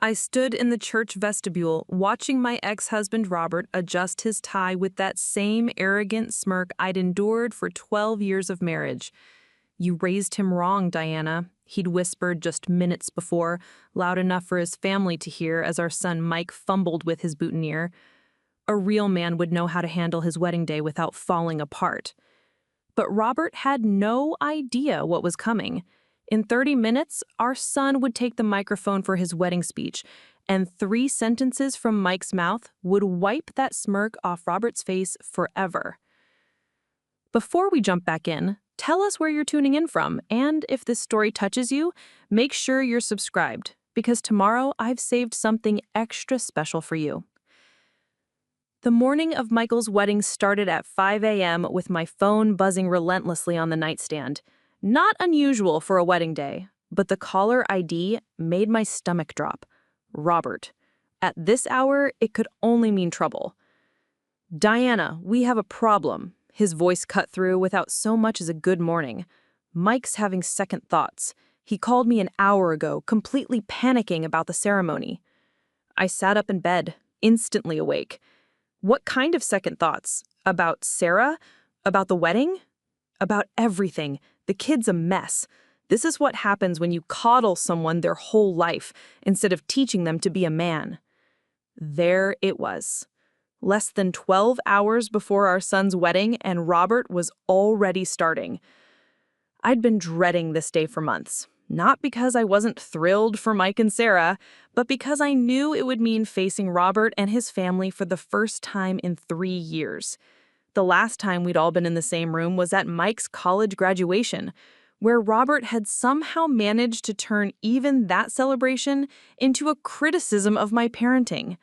I stood in the church vestibule, watching my ex-husband Robert adjust his tie with that same arrogant smirk I'd endured for 12 years of marriage. "You raised him wrong, Diana," he'd whispered just minutes before, loud enough for his family to hear as our son Mike fumbled with his boutonniere. A real man would know how to handle his wedding day without falling apart. But Robert had no idea what was coming. In 30 minutes, our son would take the microphone for his wedding speech, and 3 sentences from Mike's mouth would wipe that smirk off Robert's face forever. Before we jump back in, tell us where you're tuning in from, and if this story touches you, make sure you're subscribed, because tomorrow I've saved something extra special for you. The morning of Michael's wedding started at 5 a.m. with my phone buzzing relentlessly on the nightstand. Not unusual for a wedding day, but the caller ID made my stomach drop. Robert. At this hour, it could only mean trouble. "Diana, we have a problem." His voice cut through without so much as a good morning. "Mike's having second thoughts. He called me an hour ago, completely panicking about the ceremony." I sat up in bed, instantly awake. What kind of second thoughts? About Sarah? About the wedding? About everything. The kid's a mess. This is what happens when you coddle someone their whole life instead of teaching them to be a man. There it was. Less than 12 hours before our son's wedding, and Robert was already starting. I'd been dreading this day for months. Not because I wasn't thrilled for Mike and Sarah, but because I knew it would mean facing Robert and his family for the first time in 3 years. The last time we'd all been in the same room was at Mike's college graduation, where Robert had somehow managed to turn even that celebration into a criticism of my parenting.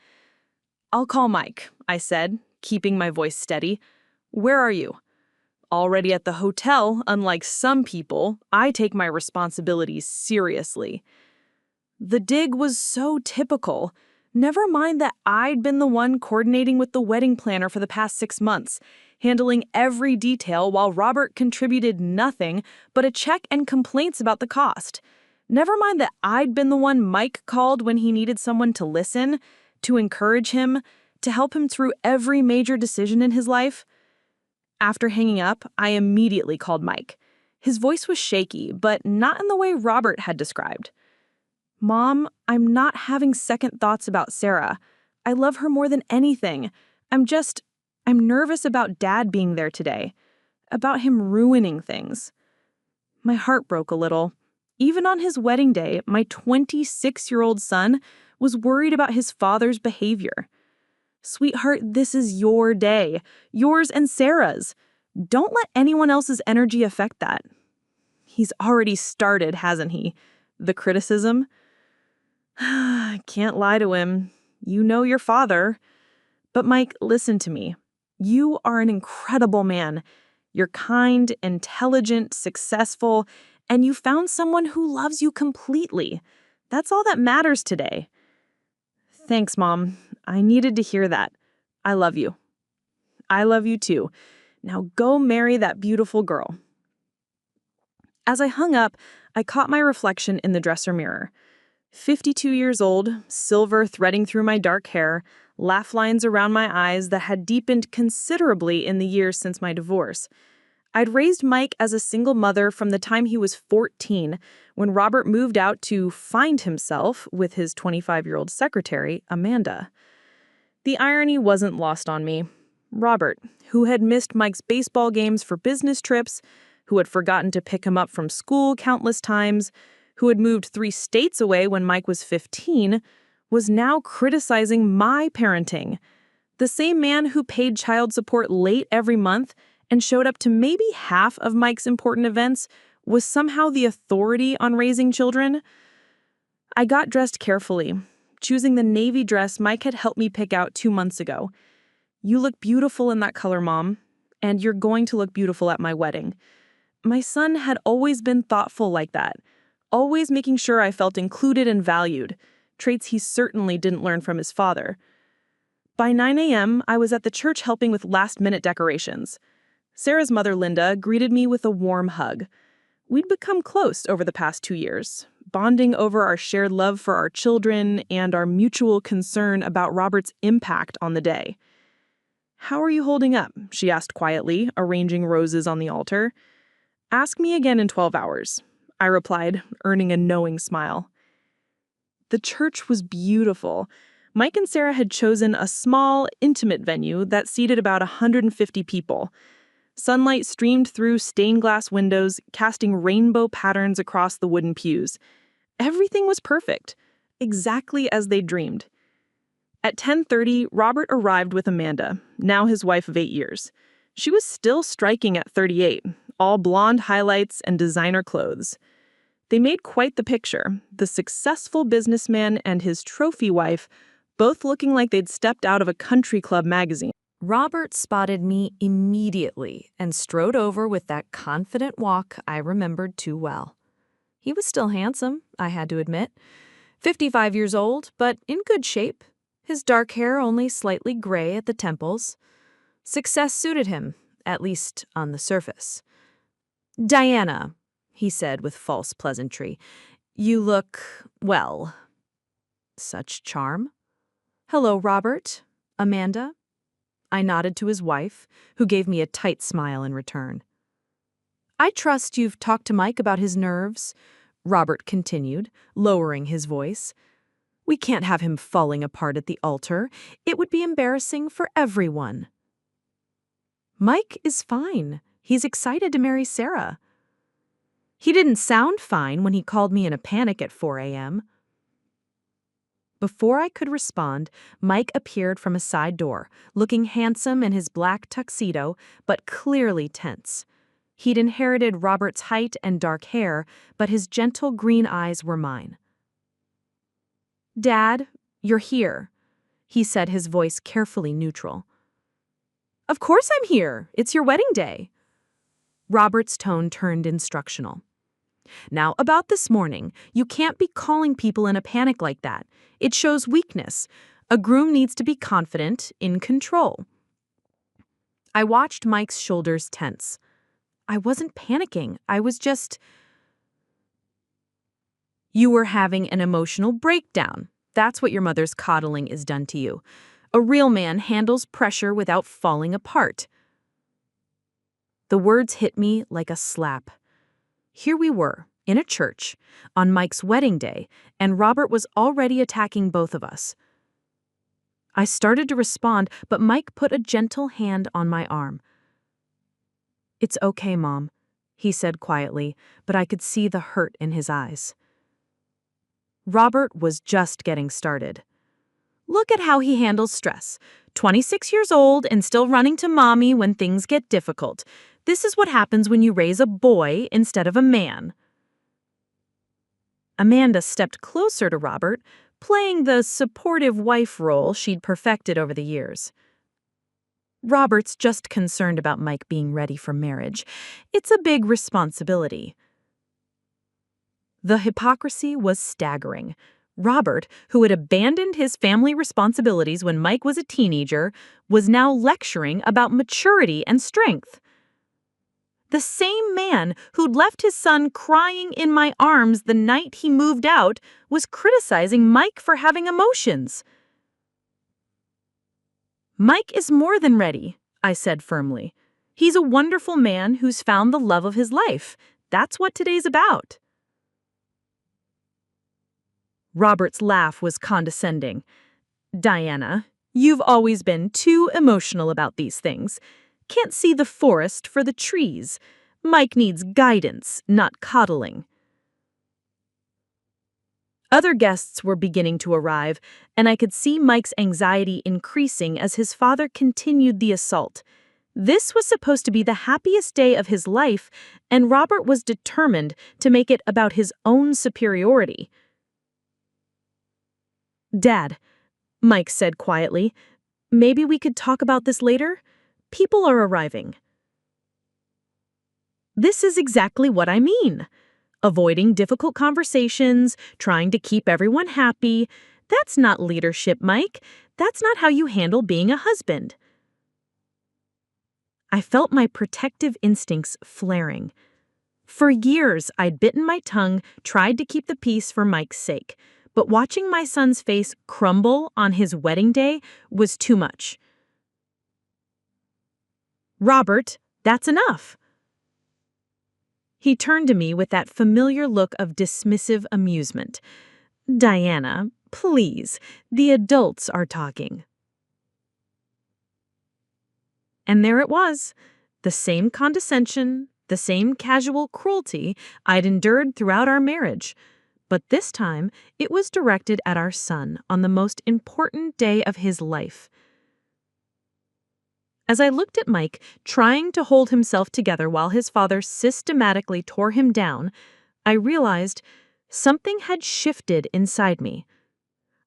"I'll call Mike," I said, keeping my voice steady. "Where are you?" Already at the hotel, unlike some people, I take my responsibilities seriously. The dig was so typical. Never mind that I'd been the one coordinating with the wedding planner for the past 6 months, handling every detail while Robert contributed nothing but a check and complaints about the cost. Never mind that I'd been the one Mike called when he needed someone to listen, to encourage him, to help him through every major decision in his life. After hanging up, I immediately called Mike. His voice was shaky, but not in the way Robert had described. "Mom, I'm not having second thoughts about Sarah. I love her more than anything. I'm nervous about Dad being there today. About him ruining things." My heart broke a little. Even on his wedding day, my 26-year-old son was worried about his father's behavior. "Sweetheart, this is your day. Yours and Sarah's. Don't let anyone else's energy affect that." He's already started, hasn't he? The criticism? I can't lie to him. You know your father. But Mike, listen to me. You are an incredible man. You're kind, intelligent, successful, and you found someone who loves you completely. That's all that matters today. Thanks, Mom. I needed to hear that. I love you. I love you too. Now go marry that beautiful girl. As I hung up, I caught my reflection in the dresser mirror. 52 years old, silver threading through my dark hair, laugh lines around my eyes that had deepened considerably in the years since my divorce. I'd raised Mike as a single mother from the time he was 14, when Robert moved out to find himself with his 25-year-old secretary, Amanda. The irony wasn't lost on me. Robert, who had missed Mike's baseball games for business trips, who had forgotten to pick him up from school countless times, who had moved 3 states away when Mike was 15, was now criticizing my parenting. The same man who paid child support late every month and showed up to maybe half of Mike's important events was somehow the authority on raising children. I got dressed carefully, choosing the navy dress Mike had helped me pick out 2 months ago. "You look beautiful in that color, Mom, and you're going to look beautiful at my wedding." My son had always been thoughtful like that, always making sure I felt included and valued, traits he certainly didn't learn from his father. By 9 a.m., I was at the church helping with last-minute decorations. Sarah's mother, Linda, greeted me with a warm hug. We'd become close over the past 2 years, bonding over our shared love for our children and our mutual concern about Robert's impact on the day. "How are you holding up?" she asked quietly, arranging roses on the altar. "Ask me again in 12 hours," I replied, earning a knowing smile. The church was beautiful. Mike and Sarah had chosen a small, intimate venue that seated about 150 people. Sunlight streamed through stained glass windows, casting rainbow patterns across the wooden pews. Everything was perfect, exactly as they dreamed. At 10:30, Robert arrived with Amanda, now his wife of 8 years. She was still striking at 38, all blonde highlights and designer clothes. They made quite the picture, the successful businessman and his trophy wife, both looking like they'd stepped out of a country club magazine. Robert spotted me immediately and strode over with that confident walk I remembered too well. He was still handsome, I had to admit. 55 years old, but in good shape. His dark hair only slightly gray at the temples. Success suited him, at least on the surface. "Diana," he said with false pleasantry, "you look, well, such charm." "Hello, Robert. Amanda?" I nodded to his wife, who gave me a tight smile in return. "I trust you've talked to Mike about his nerves," Robert continued, lowering his voice. "We can't have him falling apart at the altar. It would be embarrassing for everyone." "Mike is fine. He's excited to marry Sarah." "He didn't sound fine when he called me in a panic at 4 a.m. Before I could respond, Mike appeared from a side door, looking handsome in his black tuxedo, but clearly tense. He'd inherited Robert's height and dark hair, but his gentle green eyes were mine. "Dad, you're here," he said, his voice carefully neutral. "Of course I'm here. It's your wedding day." Robert's tone turned instructional. "Now, about this morning, you can't be calling people in a panic like that. It shows weakness. A groom needs to be confident, in control." I watched Mike's shoulders tense. I wasn't panicking. I was just... "You were having an emotional breakdown. That's what your mother's coddling is done to you. A real man handles pressure without falling apart." The words hit me like a slap. Here we were, in a church, on Mike's wedding day, and Robert was already attacking both of us. I started to respond, but Mike put a gentle hand on my arm. "It's okay, Mom," he said quietly, but I could see the hurt in his eyes. Robert was just getting started. "Look at how he handles stress. 26 years old and still running to mommy when things get difficult. This is what happens when you raise a boy instead of a man." Amanda stepped closer to Robert, playing the supportive wife role she'd perfected over the years. "Robert's just concerned about Mike being ready for marriage. It's a big responsibility." The hypocrisy was staggering. Robert, who had abandoned his family responsibilities when Mike was a teenager, was now lecturing about maturity and strength. The same man who'd left his son crying in my arms the night he moved out was criticizing Mike for having emotions. "Mike is more than ready," I said firmly. "He's a wonderful man who's found the love of his life. That's what today's about." Robert's laugh was condescending. "Diana, you've always been too emotional about these things. Can't see the forest for the trees. Mike needs guidance, not coddling." Other guests were beginning to arrive, and I could see Mike's anxiety increasing as his father continued the assault. This was supposed to be the happiest day of his life, and Robert was determined to make it about his own superiority. "Dad," Mike said quietly, "maybe we could talk about this later? People are arriving." This is exactly what I mean. Avoiding difficult conversations, trying to keep everyone happy. That's not leadership, Mike. That's not how you handle being a husband. I felt my protective instincts flaring. For years, I'd bitten my tongue, tried to keep the peace for Mike's sake. But watching my son's face crumble on his wedding day was too much. "Robert, that's enough." He turned to me with that familiar look of dismissive amusement. "Diana, please, the adults are talking." And there it was, the same condescension, the same casual cruelty I'd endured throughout our marriage. But this time, it was directed at our son on the most important day of his life. As I looked at Mike, trying to hold himself together while his father systematically tore him down, I realized something had shifted inside me.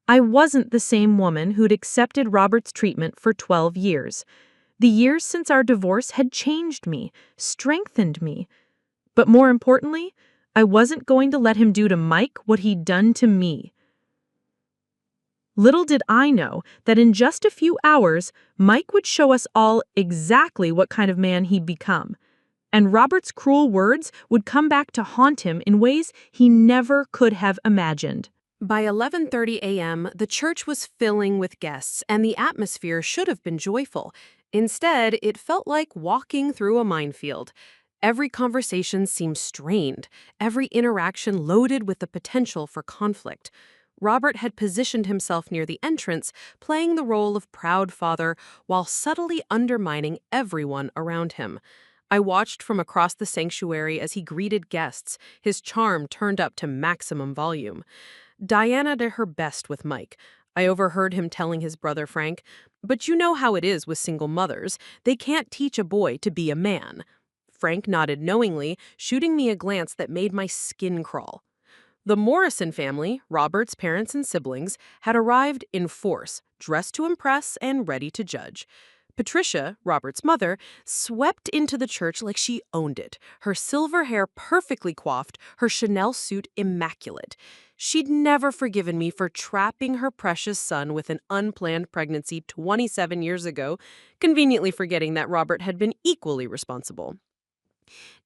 I wasn't the same woman who'd accepted Robert's treatment for 12 years. The years since our divorce had changed me, strengthened me. But more importantly, I wasn't going to let him do to Mike what he'd done to me. Little did I know that in just a few hours, Mike would show us all exactly what kind of man he'd become. And Robert's cruel words would come back to haunt him in ways he never could have imagined. By 11:30 a.m., the church was filling with guests, and the atmosphere should have been joyful. Instead, it felt like walking through a minefield. Every conversation seemed strained, every interaction loaded with the potential for conflict. Robert had positioned himself near the entrance, playing the role of proud father while subtly undermining everyone around him. I watched from across the sanctuary as he greeted guests, his charm turned up to maximum volume. Diana did her best with Mike. I overheard him telling his brother Frank, "But you know how it is with single mothers. They can't teach a boy to be a man." Frank nodded knowingly, shooting me a glance that made my skin crawl. The Morrison family, Robert's parents and siblings, had arrived in force, dressed to impress and ready to judge. Patricia, Robert's mother, swept into the church like she owned it, her silver hair perfectly coiffed, her Chanel suit immaculate. She'd never forgiven me for trapping her precious son with an unplanned pregnancy 27 years ago, conveniently forgetting that Robert had been equally responsible.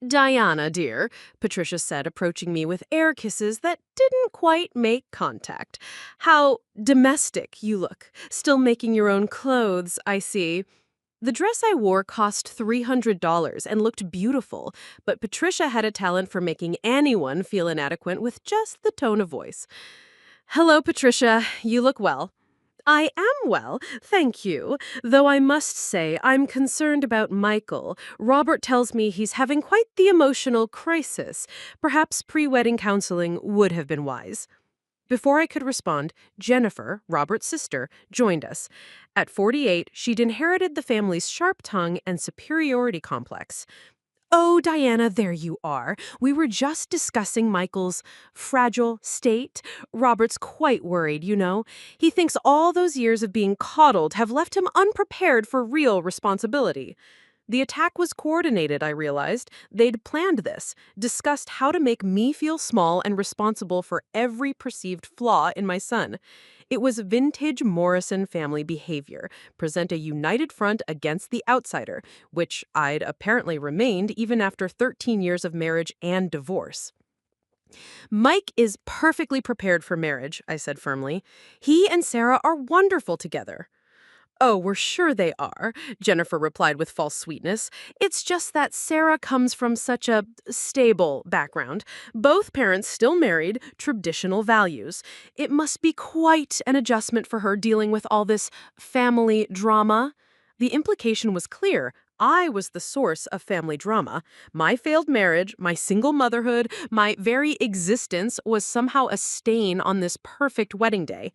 "Diana, dear," Patricia said, approaching me with air kisses that didn't quite make contact. "How domestic you look. Still making your own clothes, I see." The dress I wore cost $300 and looked beautiful, but Patricia had a talent for making anyone feel inadequate with just the tone of voice. "Hello, Patricia. You look well." "I am well, thank you, though I must say I'm concerned about Michael. Robert tells me he's having quite the emotional crisis. Perhaps pre-wedding counseling would have been wise." Before I could respond, Jennifer, Robert's sister, joined us. At 48, she'd inherited the family's sharp tongue and superiority complex. "Oh, Diana, there you are. We were just discussing Michael's fragile state. Robert's quite worried, you know. He thinks all those years of being coddled have left him unprepared for real responsibility." The attack was coordinated, I realized. They'd planned this, discussed how to make me feel small and responsible for every perceived flaw in my son. It was vintage Morrison family behavior, present a united front against the outsider, which I'd apparently remained even after 13 years of marriage and divorce. "Mike is perfectly prepared for marriage," I said firmly. "He and Sarah are wonderful together." "Oh, we're sure they are," Jennifer replied with false sweetness. "It's just that Sarah comes from such a stable background. Both parents still married, traditional values. It must be quite an adjustment for her dealing with all this family drama." The implication was clear. I was the source of family drama. My failed marriage, my single motherhood, my very existence was somehow a stain on this perfect wedding day.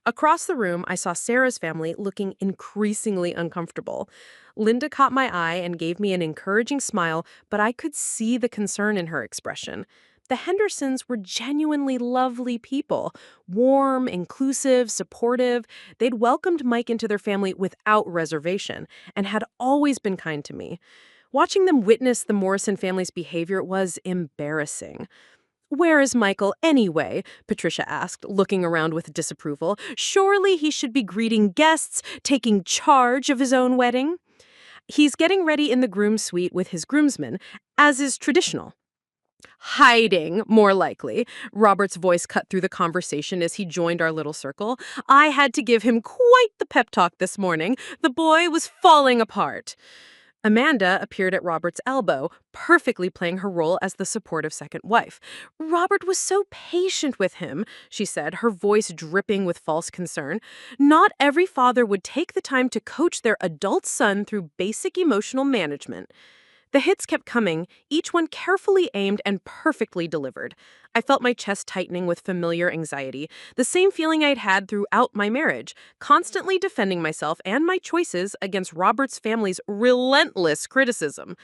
Across the room, I saw Sarah's family looking increasingly uncomfortable. Linda caught my eye and gave me an encouraging smile, but I could see the concern in her expression. The Hendersons were genuinely lovely people, warm, inclusive, supportive. They'd welcomed Mike into their family without reservation and had always been kind to me. Watching them witness the Morrison family's behavior was embarrassing. "Where is Michael anyway?" Patricia asked, looking around with disapproval. "Surely he should be greeting guests, taking charge of his own wedding." "He's getting ready in the groom's suite with his groomsmen, as is traditional." Hiding, more likely. Robert's voice cut through the conversation as he joined our little circle. I had to give him quite the pep talk this morning. The boy was falling apart. Amanda appeared at Robert's elbow, perfectly playing her role as the supportive second wife. Robert was so patient with him, she said, her voice dripping with false concern. Not every father would take the time to coach their adult son through basic emotional management. The hits kept coming, each one carefully aimed and perfectly delivered. I felt my chest tightening with familiar anxiety, the same feeling I'd had throughout my marriage, constantly defending myself and my choices against Robert's family's relentless criticism.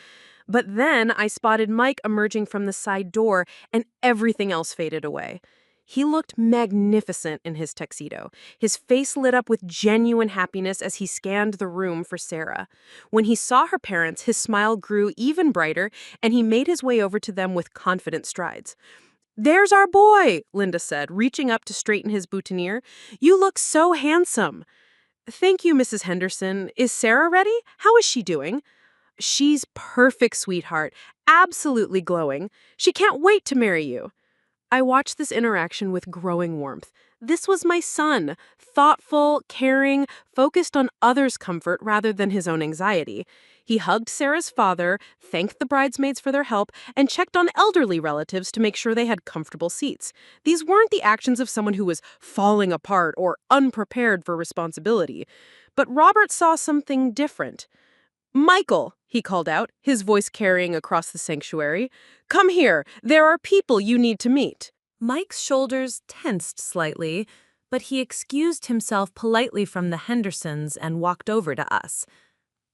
But then I spotted Mike emerging from the side door, and everything else faded away. He looked magnificent in his tuxedo. His face lit up with genuine happiness as he scanned the room for Sarah. When he saw her parents, his smile grew even brighter, and he made his way over to them with confident strides. "There's our boy," Linda said, reaching up to straighten his boutonniere. "You look so handsome." "Thank you, Mrs. Henderson. Is Sarah ready? How is she doing?" "She's perfect, sweetheart. Absolutely glowing. She can't wait to marry you." I watched this interaction with growing warmth. This was my son, thoughtful, caring, focused on others' comfort rather than his own anxiety. He hugged Sarah's father, thanked the bridesmaids for their help, and checked on elderly relatives to make sure they had comfortable seats. These weren't the actions of someone who was falling apart or unprepared for responsibility. But Robert saw something different. "Michael," he called out, his voice carrying across the sanctuary. "Come here. There are people you need to meet." Mike's shoulders tensed slightly, but he excused himself politely from the Hendersons and walked over to us.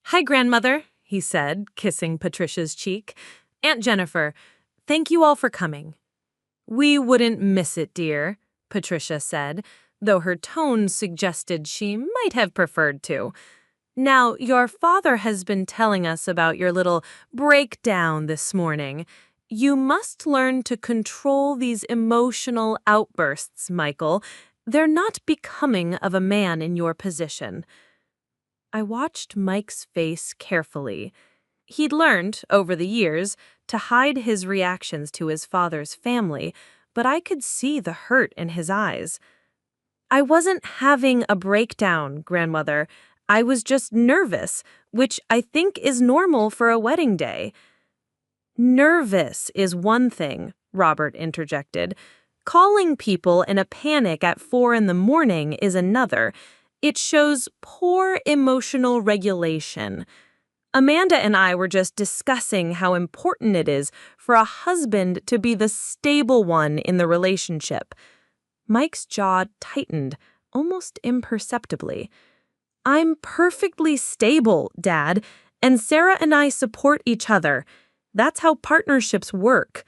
"Hi, grandmother," he said, kissing Patricia's cheek. "Aunt Jennifer, thank you all for coming." "We wouldn't miss it, dear," Patricia said, though her tone suggested she might have preferred to. "Now, your father has been telling us about your little breakdown this morning. You must learn to control these emotional outbursts, Michael. They're not becoming of a man in your position." I watched Mike's face carefully. He'd learned, over the years, to hide his reactions to his father's family, but I could see the hurt in his eyes. "I wasn't having a breakdown, grandmother. I was just nervous, which I think is normal for a wedding day." "Nervous is one thing," Robert interjected. "Calling people in a panic at 4 a.m. is another. It shows poor emotional regulation. Amanda and I were just discussing how important it is for a husband to be the stable one in the relationship." Mike's jaw tightened, almost imperceptibly. "I'm perfectly stable, Dad, and Sarah and I support each other. That's how partnerships work."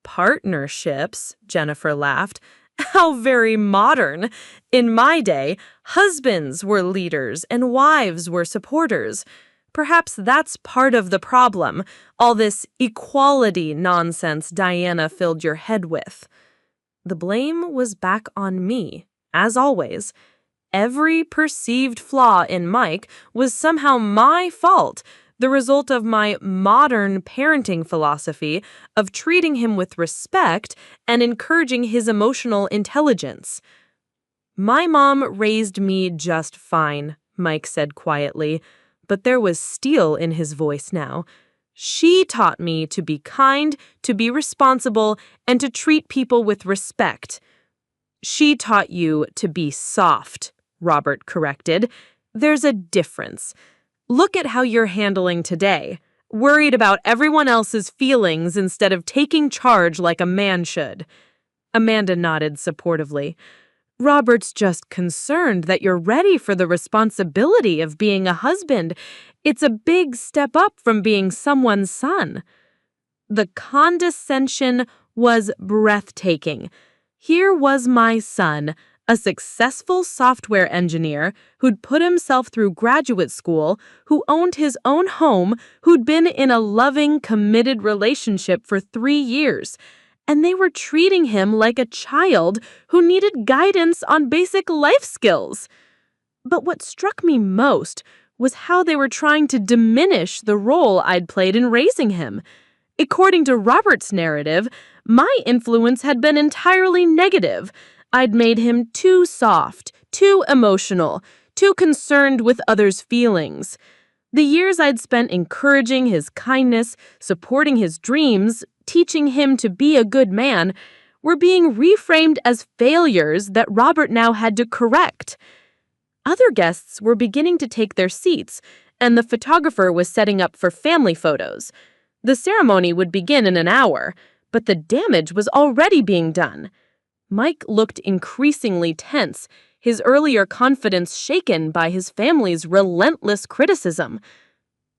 "Partnerships?" Jennifer laughed. "How very modern. In my day, husbands were leaders and wives were supporters. Perhaps that's part of the problem, all this equality nonsense Diana filled your head with." The blame was back on me, as always. Every perceived flaw in Mike was somehow my fault, the result of my modern parenting philosophy of treating him with respect and encouraging his emotional intelligence. "My mom raised me just fine," Mike said quietly, but there was steel in his voice now. "She taught me to be kind, to be responsible, and to treat people with respect." "She taught you to be soft," Robert corrected. "There's a difference. Look at how you're handling today, worried about everyone else's feelings instead of taking charge like a man should." Amanda nodded supportively. "Robert's just concerned that you're ready for the responsibility of being a husband. It's a big step up from being someone's son." The condescension was breathtaking. Here was my son, a successful software engineer who'd put himself through graduate school, who owned his own home, who'd been in a loving, committed relationship for 3 years. And they were treating him like a child who needed guidance on basic life skills. But what struck me most was how they were trying to diminish the role I'd played in raising him. According to Robert's narrative, my influence had been entirely negative. I'd made him too soft, too emotional, too concerned with others' feelings. The years I'd spent encouraging his kindness, supporting his dreams, teaching him to be a good man, were being reframed as failures that Robert now had to correct. Other guests were beginning to take their seats, and the photographer was setting up for family photos. The ceremony would begin in an hour, but the damage was already being done. Mike looked increasingly tense, his earlier confidence shaken by his family's relentless criticism.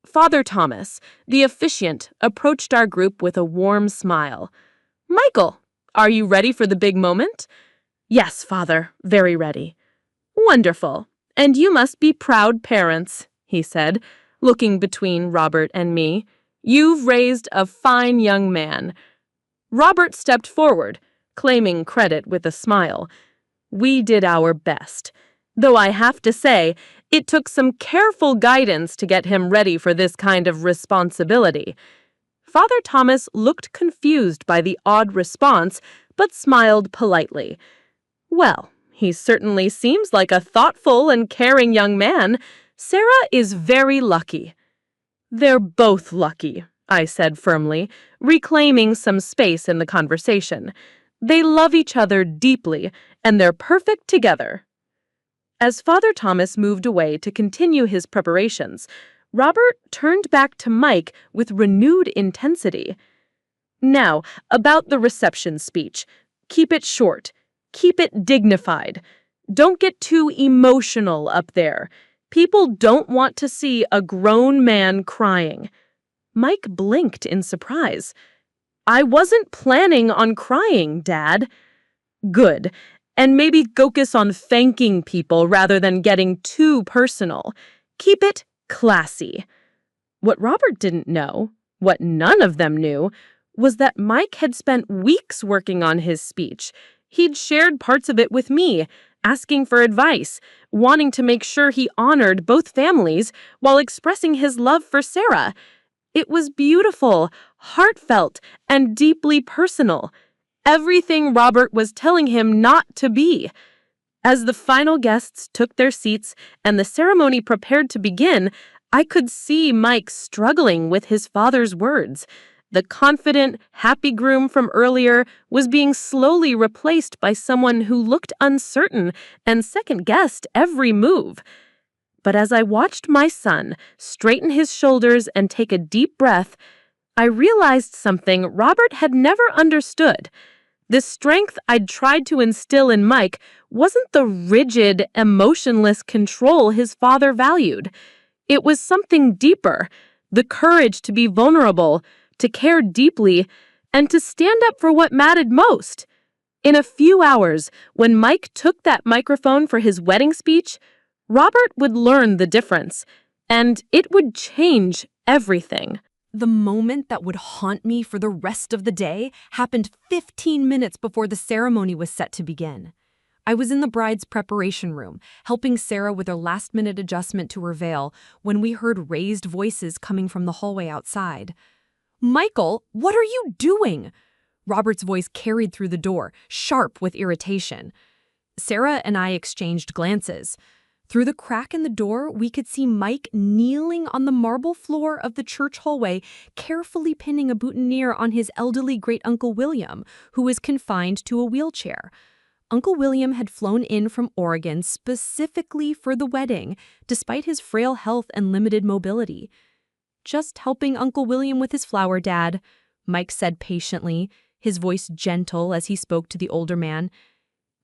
Father Thomas, the officiant, approached our group with a warm smile. "Michael, are you ready for the big moment?" "Yes, Father, very ready." "Wonderful. And you must be proud parents," he said, looking between Robert and me. "You've raised a fine young man." Robert stepped forward, claiming credit with a smile. We did our best, though I have to say, it took some careful guidance to get him ready for this kind of responsibility. Father Thomas looked confused by the odd response, but smiled politely. "Well, he certainly seems like a thoughtful and caring young man. Sarah is very lucky." "They're both lucky," I said firmly, reclaiming some space in the conversation. "They love each other deeply, and they're perfect together." As Father Thomas moved away to continue his preparations, Robert turned back to Mike with renewed intensity. "Now, about the reception speech. Keep it short. Keep it dignified. Don't get too emotional up there. People don't want to see a grown man crying." Mike blinked in surprise. "I wasn't planning on crying, Dad." "Good. And maybe focus on thanking people rather than getting too personal. Keep it classy." What Robert didn't know, what none of them knew, was that Mike had spent weeks working on his speech. He'd shared parts of it with me, asking for advice, wanting to make sure he honored both families while expressing his love for Sarah. It was beautiful, heartfelt, and deeply personal. Everything Robert was telling him not to be. As the final guests took their seats and the ceremony prepared to begin, I could see Mike struggling with his father's words. The confident, happy groom from earlier was being slowly replaced by someone who looked uncertain and second-guessed every move. But as I watched my son straighten his shoulders and take a deep breath, I realized something Robert had never understood. The strength I'd tried to instill in Mike wasn't the rigid, emotionless control his father valued. It was something deeper, the courage to be vulnerable, to care deeply, and to stand up for what mattered most. In a few hours, when Mike took that microphone for his wedding speech, Robert would learn the difference, and it would change everything. The moment that would haunt me for the rest of the day happened 15 minutes before the ceremony was set to begin. I was in the bride's preparation room, helping Sarah with her last-minute adjustment to her veil, when we heard raised voices coming from the hallway outside. "Michael, what are you doing?" Robert's voice carried through the door, sharp with irritation. Sarah and I exchanged glances. Through the crack in the door, we could see Mike kneeling on the marble floor of the church hallway, carefully pinning a boutonniere on his elderly great-uncle William, who was confined to a wheelchair. Uncle William had flown in from Oregon specifically for the wedding, despite his frail health and limited mobility. "Just helping Uncle William with his flower, Dad," Mike said patiently, his voice gentle as he spoke to the older man.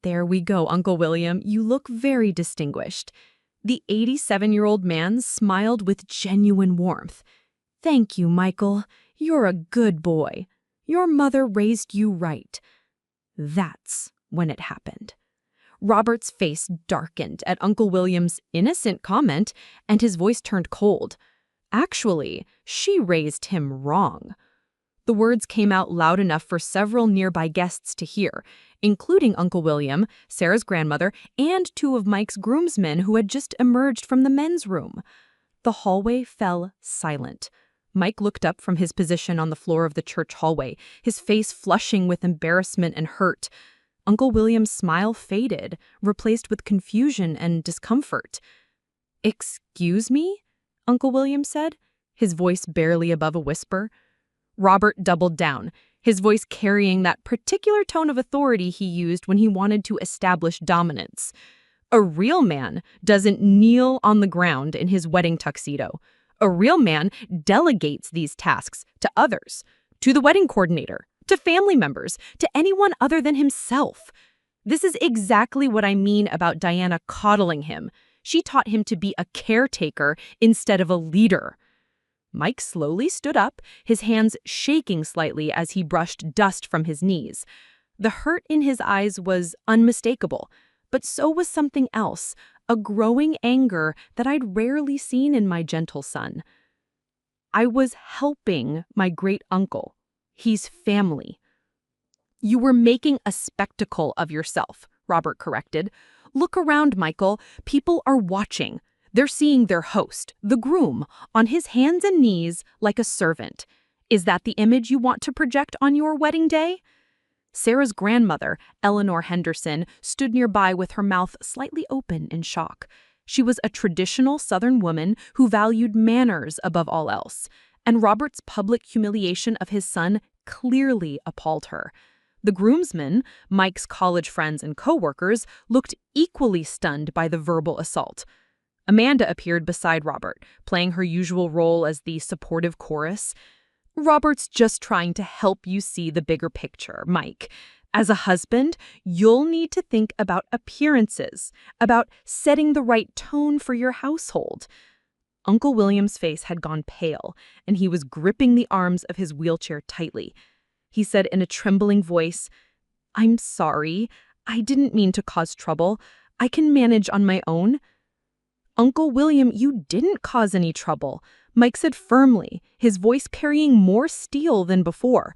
"There we go, Uncle William. You look very distinguished." The 87-year-old man smiled with genuine warmth. "Thank you, Michael. You're a good boy. Your mother raised you right." That's when it happened. Robert's face darkened at Uncle William's innocent comment, and his voice turned cold. Actually, she raised him wrong. The words came out loud enough for several nearby guests to hear, including Uncle William, Sarah's grandmother, and two of Mike's groomsmen who had just emerged from the men's room. The hallway fell silent. Mike looked up from his position on the floor of the church hallway, his face flushing with embarrassment and hurt. Uncle William's smile faded, replaced with confusion and discomfort. "Excuse me?" Uncle William said, his voice barely above a whisper. Robert doubled down, his voice carrying that particular tone of authority he used when he wanted to establish dominance. A real man doesn't kneel on the ground in his wedding tuxedo. A real man delegates these tasks to others, to the wedding coordinator, to family members, to anyone other than himself. This is exactly what I mean about Diana coddling him. She taught him to be a caretaker instead of a leader. Mike slowly stood up, his hands shaking slightly as he brushed dust from his knees. The hurt in his eyes was unmistakable, but so was something else, a growing anger that I'd rarely seen in my gentle son. "I was helping my great-uncle. He's family." "You were making a spectacle of yourself," Robert corrected. "Look around, Michael. People are watching. They're seeing their host, the groom, on his hands and knees like a servant. Is that the image you want to project on your wedding day?" Sarah's grandmother, Eleanor Henderson, stood nearby with her mouth slightly open in shock. She was a traditional Southern woman who valued manners above all else, and Robert's public humiliation of his son clearly appalled her. The groomsmen, Mike's college friends and co-workers, looked equally stunned by the verbal assault. Amanda appeared beside Robert, playing her usual role as the supportive chorus. "Robert's just trying to help you see the bigger picture, Mike. As a husband, you'll need to think about appearances, about setting the right tone for your household." Uncle William's face had gone pale, and he was gripping the arms of his wheelchair tightly. He said in a trembling voice, "I'm sorry. I didn't mean to cause trouble. I can manage on my own." "Uncle William, you didn't cause any trouble," Mike said firmly, his voice carrying more steel than before.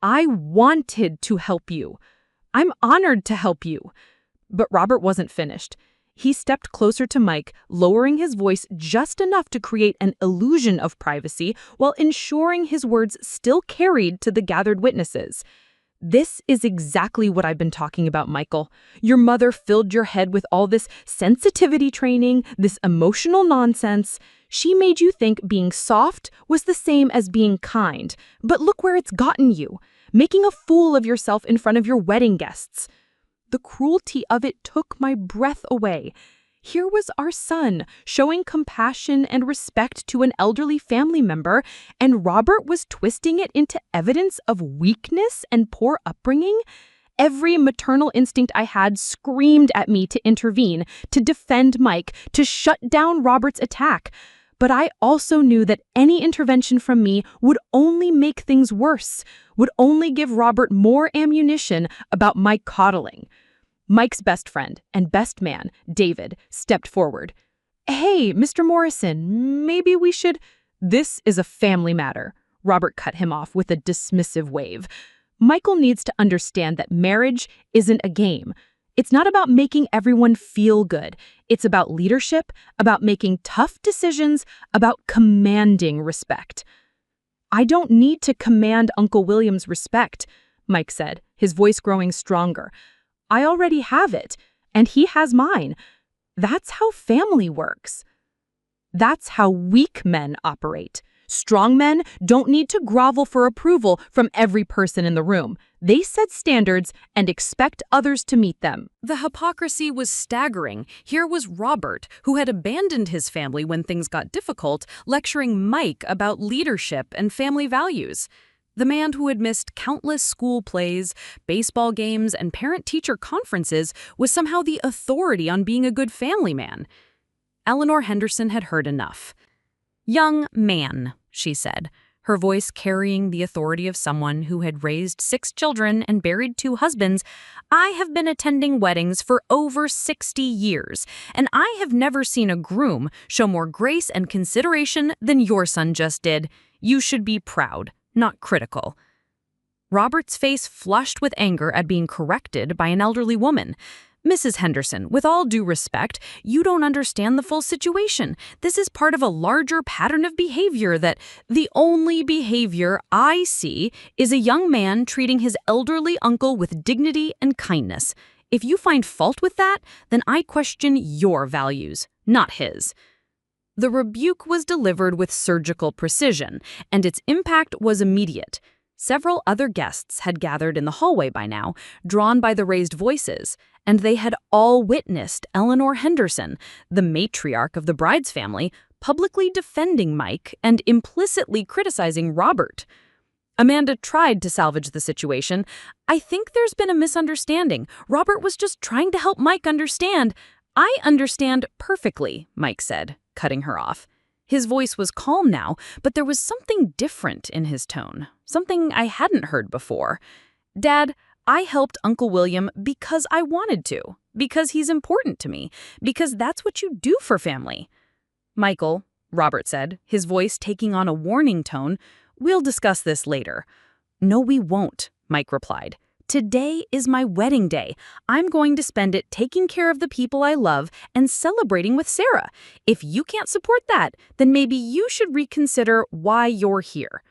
"I wanted to help you. I'm honored to help you." But Robert wasn't finished. He stepped closer to Mike, lowering his voice just enough to create an illusion of privacy while ensuring his words still carried to the gathered witnesses. "This is exactly what I've been talking about, Michael. Your mother filled your head with all this sensitivity training, this emotional nonsense. She made you think being soft was the same as being kind. But look where it's gotten you, making a fool of yourself in front of your wedding guests." The cruelty of it took my breath away. Here was our son showing compassion and respect to an elderly family member, and Robert was twisting it into evidence of weakness and poor upbringing. Every maternal instinct I had screamed at me to intervene, to defend Mike, to shut down Robert's attack. But I also knew that any intervention from me would only make things worse, would only give Robert more ammunition about my coddling. Mike's best friend and best man, David, stepped forward. "Hey, Mr. Morrison, maybe we should—" "This is a family matter," Robert cut him off with a dismissive wave. "Michael needs to understand that marriage isn't a game. It's not about making everyone feel good. It's about leadership, about making tough decisions, about commanding respect." "I don't need to command Uncle William's respect," Mike said, his voice growing stronger. "I already have it, and he has mine. That's how family works. That's how weak men operate. Strong men don't need to grovel for approval from every person in the room. They set standards and expect others to meet them." The hypocrisy was staggering. Here was Robert, who had abandoned his family when things got difficult, lecturing Mike about leadership and family values. The man who had missed countless school plays, baseball games, and parent-teacher conferences was somehow the authority on being a good family man. Eleanor Henderson had heard enough. "Young man," she said, her voice carrying the authority of someone who had raised 6 children and buried 2 husbands, "I have been attending weddings for over 60 years, and I have never seen a groom show more grace and consideration than your son just did. You should be proud, not critical." Robert's face flushed with anger at being corrected by an elderly woman. Mrs. Henderson, with all due respect, you don't understand the full situation. This is part of a larger pattern of behavior that the only behavior I see is a young man treating his elderly uncle with dignity and kindness. If you find fault with that, then I question your values, not his." The rebuke was delivered with surgical precision, and its impact was immediate. Several other guests had gathered in the hallway by now, drawn by the raised voices, and they had all witnessed Eleanor Henderson, the matriarch of the bride's family, publicly defending Mike and implicitly criticizing Robert. Amanda tried to salvage the situation. "I think there's been a misunderstanding. Robert was just trying to help Mike understand." "I understand perfectly," Mike said, cutting her off. His voice was calm now, but there was something different in his tone, something I hadn't heard before. "Dad, I helped Uncle William because I wanted to, because he's important to me, because that's what you do for family." "Michael," Robert said, his voice taking on a warning tone, "we'll discuss this later." "No, we won't," Mike replied. "Today is my wedding day. I'm going to spend it taking care of the people I love and celebrating with Sarah. If you can't support that, then maybe you should reconsider why you're here."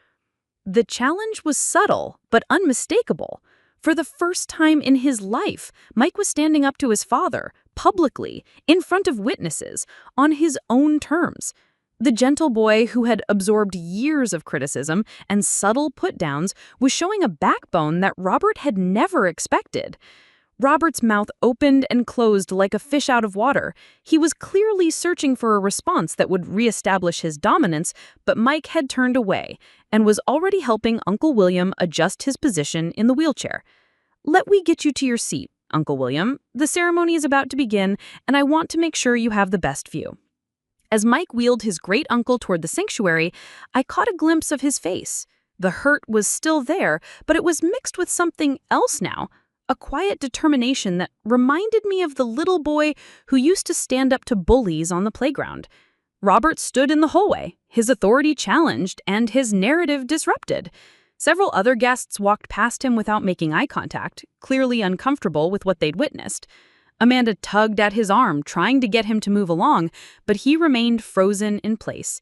The challenge was subtle, but unmistakable. For the first time in his life, Mike was standing up to his father, publicly, in front of witnesses, on his own terms. The gentle boy who had absorbed years of criticism and subtle put-downs was showing a backbone that Robert had never expected. Robert's mouth opened and closed like a fish out of water. He was clearly searching for a response that would reestablish his dominance, but Mike had turned away and was already helping Uncle William adjust his position in the wheelchair. "Let me get you to your seat, Uncle William. The ceremony is about to begin, and I want to make sure you have the best view." As Mike wheeled his great-uncle toward the sanctuary, I caught a glimpse of his face. The hurt was still there, but it was mixed with something else now, a quiet determination that reminded me of the little boy who used to stand up to bullies on the playground. Robert stood in the hallway, his authority challenged and his narrative disrupted. Several other guests walked past him without making eye contact, clearly uncomfortable with what they'd witnessed. Amanda tugged at his arm, trying to get him to move along, but he remained frozen in place.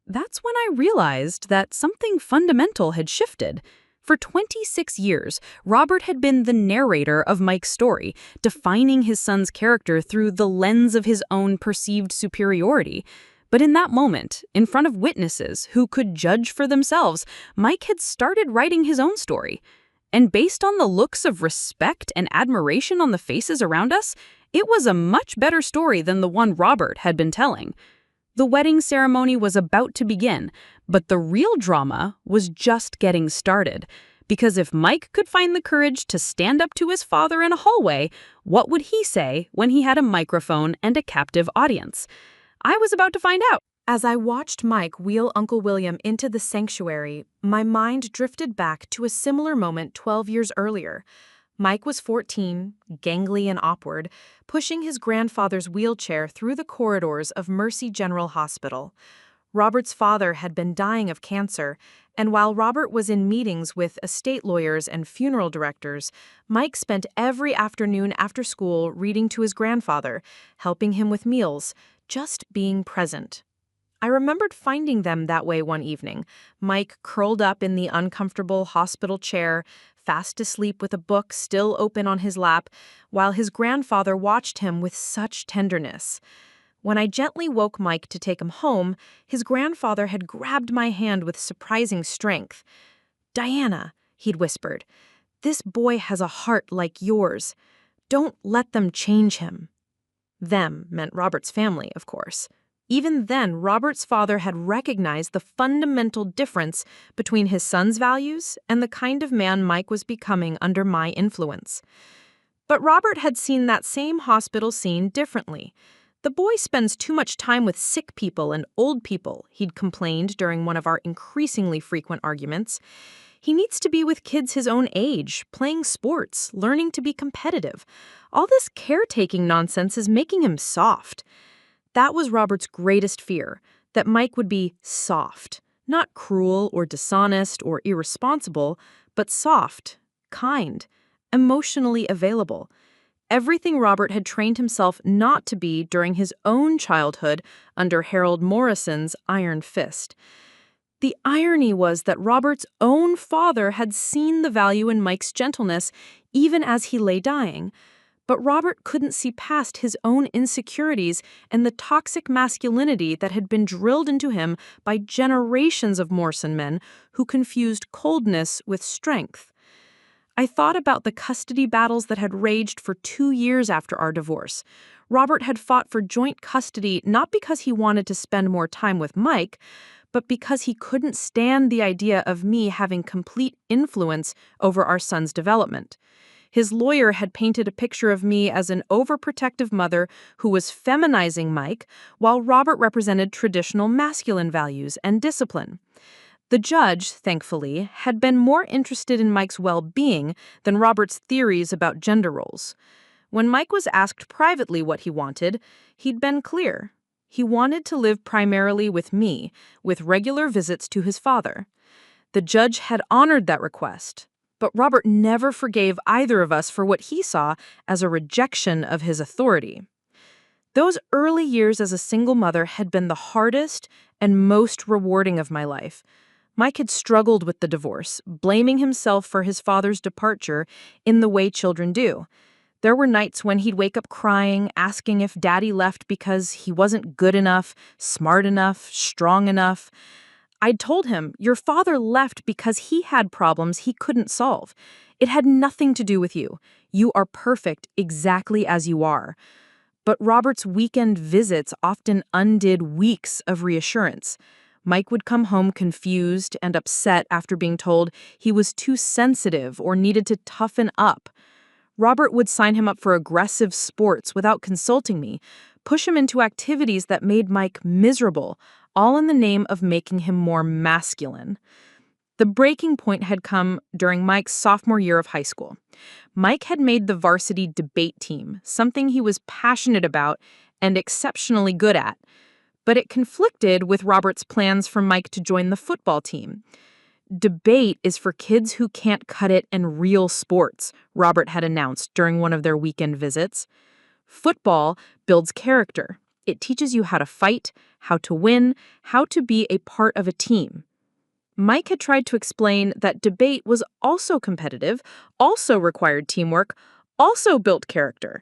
That's when I realized that something fundamental had shifted. For 26 years, Robert had been the narrator of Mike's story, defining his son's character through the lens of his own perceived superiority. But in that moment, in front of witnesses who could judge for themselves, Mike had started writing his own story. And based on the looks of respect and admiration on the faces around us, it was a much better story than the one Robert had been telling. The wedding ceremony was about to begin, but the real drama was just getting started. Because if Mike could find the courage to stand up to his father in a hallway, what would he say when he had a microphone and a captive audience? I was about to find out. As I watched Mike wheel Uncle William into the sanctuary, my mind drifted back to a similar moment 12 years earlier. Mike was 14, gangly and awkward, pushing his grandfather's wheelchair through the corridors of Mercy General Hospital. Robert's father had been dying of cancer, and while Robert was in meetings with estate lawyers and funeral directors, Mike spent every afternoon after school reading to his grandfather, helping him with meals, just being present. I remembered finding them that way one evening, Mike curled up in the uncomfortable hospital chair, fast asleep with a book still open on his lap, while his grandfather watched him with such tenderness. When I gently woke Mike to take him home, his grandfather had grabbed my hand with surprising strength. "Diana," he'd whispered, "this boy has a heart like yours. Don't let them change him." Them meant Robert's family, of course. Even then, Robert's father had recognized the fundamental difference between his son's values and the kind of man Mike was becoming under my influence. But Robert had seen that same hospital scene differently. "The boy spends too much time with sick people and old people," he'd complained during one of our increasingly frequent arguments. "He needs to be with kids his own age, playing sports, learning to be competitive. All this caretaking nonsense is making him soft." That was Robert's greatest fear, that Mike would be soft, not cruel or dishonest or irresponsible, but soft, kind, emotionally available. everything Robert had trained himself not to be during his own childhood under Harold Morrison's iron fist. The irony was that Robert's own father had seen the value in Mike's gentleness even as he lay dying. But Robert couldn't see past his own insecurities and the toxic masculinity that had been drilled into him by generations of Morrison men who confused coldness with strength. I thought about the custody battles that had raged for 2 years after our divorce. Robert had fought for joint custody not because he wanted to spend more time with Mike, but because he couldn't stand the idea of me having complete influence over our son's development. His lawyer had painted a picture of me as an overprotective mother who was feminizing Mike, while Robert represented traditional masculine values and discipline. The judge, thankfully, had been more interested in Mike's well-being than Robert's theories about gender roles. When Mike was asked privately what he wanted, he'd been clear. He wanted to live primarily with me, with regular visits to his father. The judge had honored that request. But Robert never forgave either of us for what he saw as a rejection of his authority. Those early years as a single mother had been the hardest and most rewarding of my life. Mike had struggled with the divorce, blaming himself for his father's departure in the way children do. There were nights when he'd wake up crying, asking if Daddy left because he wasn't good enough, smart enough, strong enough. I'd told him, your father left because he had problems he couldn't solve. It had nothing to do with you. You are perfect exactly as you are. But Robert's weekend visits often undid weeks of reassurance. Mike would come home confused and upset after being told he was too sensitive or needed to toughen up. Robert would sign him up for aggressive sports without consulting me, push him into activities that made Mike miserable, all in the name of making him more masculine. The breaking point had come during Mike's sophomore year of high school. Mike had made the varsity debate team, something he was passionate about and exceptionally good at, but it conflicted with Robert's plans for Mike to join the football team. Debate is for kids who can't cut it in real sports, Robert had announced during one of their weekend visits. Football builds character. It teaches you how to fight, how to win, how to be a part of a team. Mike had tried to explain that debate was also competitive, also required teamwork, also built character.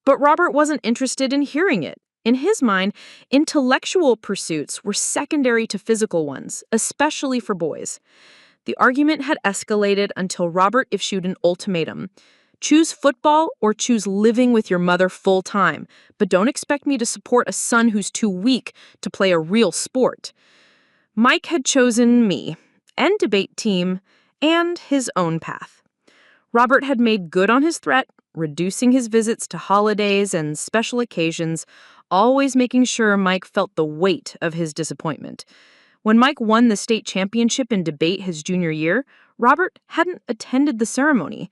But Robert wasn't interested in hearing it. In his mind, intellectual pursuits were secondary to physical ones, especially for boys. The argument had escalated until Robert issued an ultimatum. Choose football or choose living with your mother full time, but don't expect me to support a son who's too weak to play a real sport. Mike had chosen me, and debate team, and his own path. Robert had made good on his threat, reducing his visits to holidays and special occasions, always making sure Mike felt the weight of his disappointment. When Mike won the state championship in debate his junior year, Robert hadn't attended the ceremony.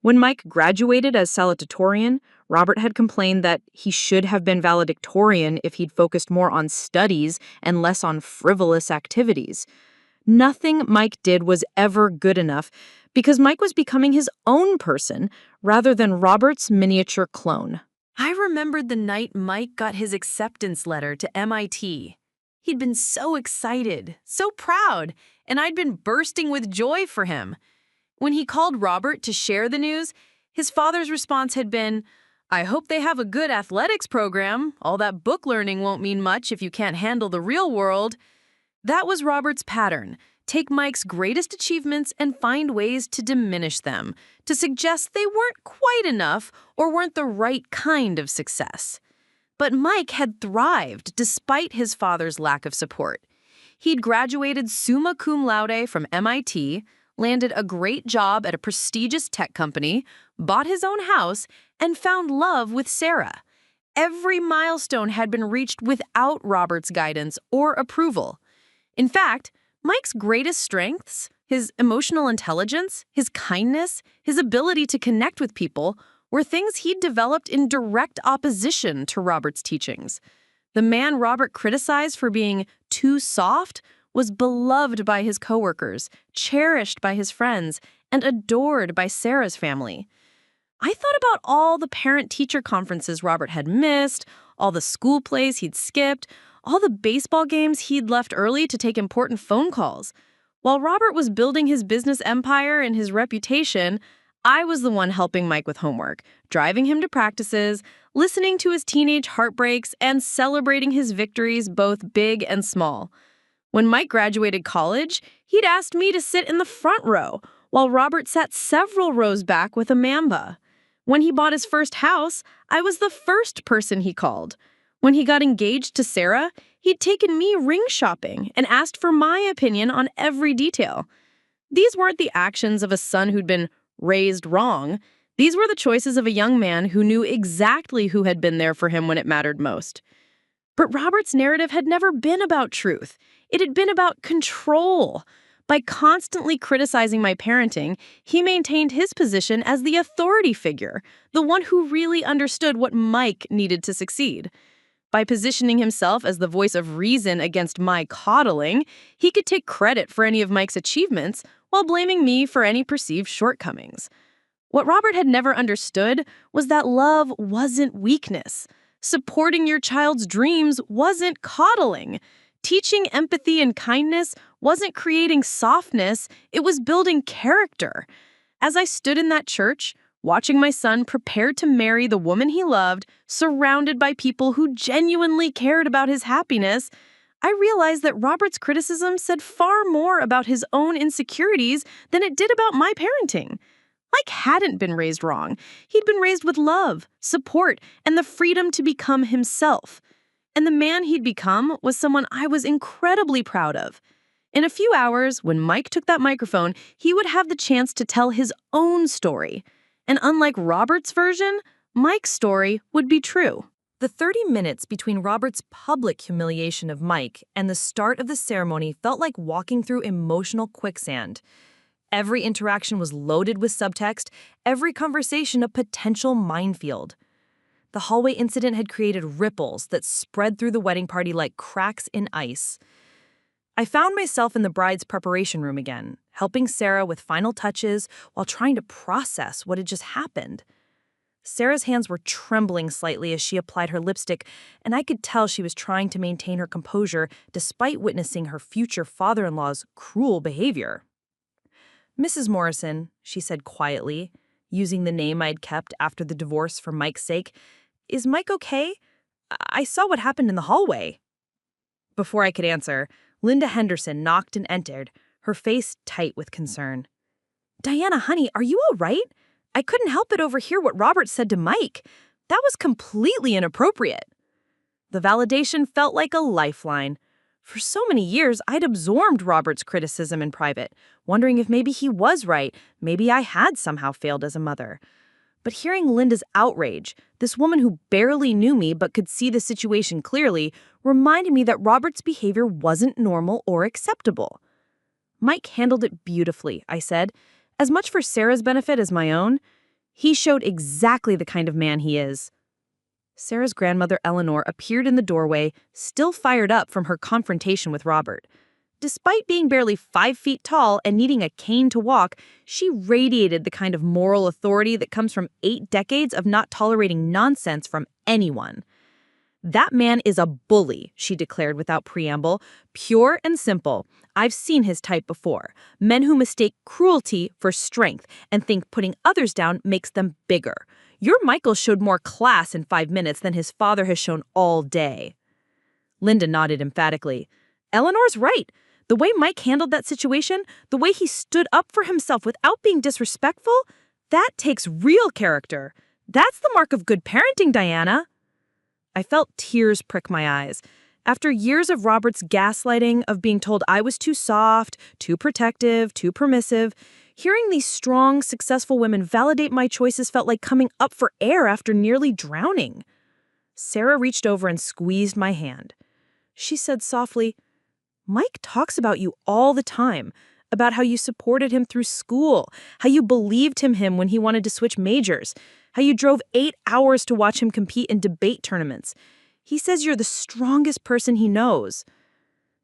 When Mike graduated as salutatorian, Robert had complained that he should have been valedictorian if he'd focused more on studies and less on frivolous activities. Nothing Mike did was ever good enough because Mike was becoming his own person rather than Robert's miniature clone. I remembered the night Mike got his acceptance letter to MIT. He'd been so excited, so proud, and I'd been bursting with joy for him. When he called Robert to share the news, his father's response had been, "I hope they have a good athletics program. All that book learning won't mean much if you can't handle the real world." That was Robert's pattern. Take Mike's greatest achievements and find ways to diminish them, to suggest they weren't quite enough or weren't the right kind of success. But Mike had thrived despite his father's lack of support. He'd graduated summa cum laude from MIT, landed a great job at a prestigious tech company, bought his own house, and found love with Sarah. Every milestone had been reached without Robert's guidance or approval. In fact, Mike's greatest strengths, his emotional intelligence, his kindness, his ability to connect with people, were things he'd developed in direct opposition to Robert's teachings. The man Robert criticized for being too soft was beloved by his coworkers, cherished by his friends, and adored by Sarah's family. I thought about all the parent-teacher conferences Robert had missed, all the school plays he'd skipped, all the baseball games he'd left early to take important phone calls. While Robert was building his business empire and his reputation, I was the one helping Mike with homework, driving him to practices, listening to his teenage heartbreaks, and celebrating his victories, both big and small. When Mike graduated college, he'd asked me to sit in the front row, while Robert sat several rows back with Amanda. When he bought his first house, I was the first person he called. When he got engaged to Sarah, he'd taken me ring shopping and asked for my opinion on every detail. These weren't the actions of a son who'd been raised wrong. These were the choices of a young man who knew exactly who had been there for him when it mattered most. But Robert's narrative had never been about truth. It had been about control. By constantly criticizing my parenting, he maintained his position as the authority figure, the one who really understood what Mike needed to succeed. By positioning himself as the voice of reason against my coddling, he could take credit for any of Mike's achievements while blaming me for any perceived shortcomings. What Robert had never understood was that love wasn't weakness. Supporting your child's dreams wasn't coddling. Teaching empathy and kindness wasn't creating softness, it was building character. As I stood in that church, watching my son prepared to marry the woman he loved, surrounded by people who genuinely cared about his happiness, I realized that Robert's criticism said far more about his own insecurities than it did about my parenting. Mike hadn't been raised wrong. He'd been raised with love, support, and the freedom to become himself. And the man he'd become was someone I was incredibly proud of. In a few hours, when Mike took that microphone, he would have the chance to tell his own story. And unlike Robert's version, Mike's story would be true. The 30 minutes between Robert's public humiliation of Mike and the start of the ceremony felt like walking through emotional quicksand. Every interaction was loaded with subtext, every conversation a potential minefield. The hallway incident had created ripples that spread through the wedding party like cracks in ice. I found myself in the bride's preparation room again, helping Sarah with final touches while trying to process what had just happened. Sarah's hands were trembling slightly as she applied her lipstick, and I could tell she was trying to maintain her composure despite witnessing her future father-in-law's cruel behavior. "Mrs. Morrison," she said quietly, using the name I'd kept after the divorce for Mike's sake, "is Mike okay? I saw what happened in the hallway." Before I could answer, Linda Henderson knocked and entered, her face tight with concern. "Diana, honey, are you all right? I couldn't help but overhear what Robert said to Mike. That was completely inappropriate." The validation felt like a lifeline. For so many years, I'd absorbed Robert's criticism in private, wondering if maybe he was right, maybe I had somehow failed as a mother. But hearing Linda's outrage, this woman who barely knew me but could see the situation clearly, reminded me that Robert's behavior wasn't normal or acceptable. "Mike handled it beautifully," I said, "as much for Sarah's benefit as my own. He showed exactly the kind of man he is." Sarah's grandmother Eleanor appeared in the doorway, still fired up from her confrontation with Robert. Despite being barely 5 feet tall and needing a cane to walk, she radiated the kind of moral authority that comes from 8 decades of not tolerating nonsense from anyone. "That man is a bully," she declared without preamble, "pure and simple. I've seen his type before. Men who mistake cruelty for strength and think putting others down makes them bigger. Your Michael showed more class in 5 minutes than his father has shown all day." Linda nodded emphatically. "Eleanor's right. The way Mike handled that situation, the way he stood up for himself without being disrespectful, that takes real character. That's the mark of good parenting, Diana." I felt tears prick my eyes. After years of Robert's gaslighting, of being told I was too soft, too protective, too permissive, hearing these strong, successful women validate my choices felt like coming up for air after nearly drowning. Sarah reached over and squeezed my hand. She said softly, "Mike talks about you all the time, about how you supported him through school, how you believed in him when he wanted to switch majors, how you drove 8 hours to watch him compete in debate tournaments. He says you're the strongest person he knows."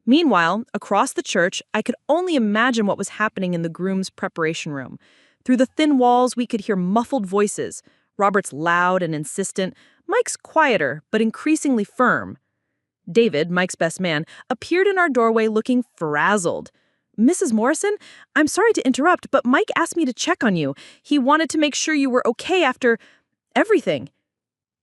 Meanwhile, across the church, I could only imagine what was happening in the groom's preparation room. Through the thin walls, we could hear muffled voices. Robert's loud and insistent, Mike's quieter but increasingly firm. David, Mike's best man, appeared in our doorway looking frazzled. "Mrs. Morrison, I'm sorry to interrupt, but Mike asked me to check on you. He wanted to make sure you were okay after everything."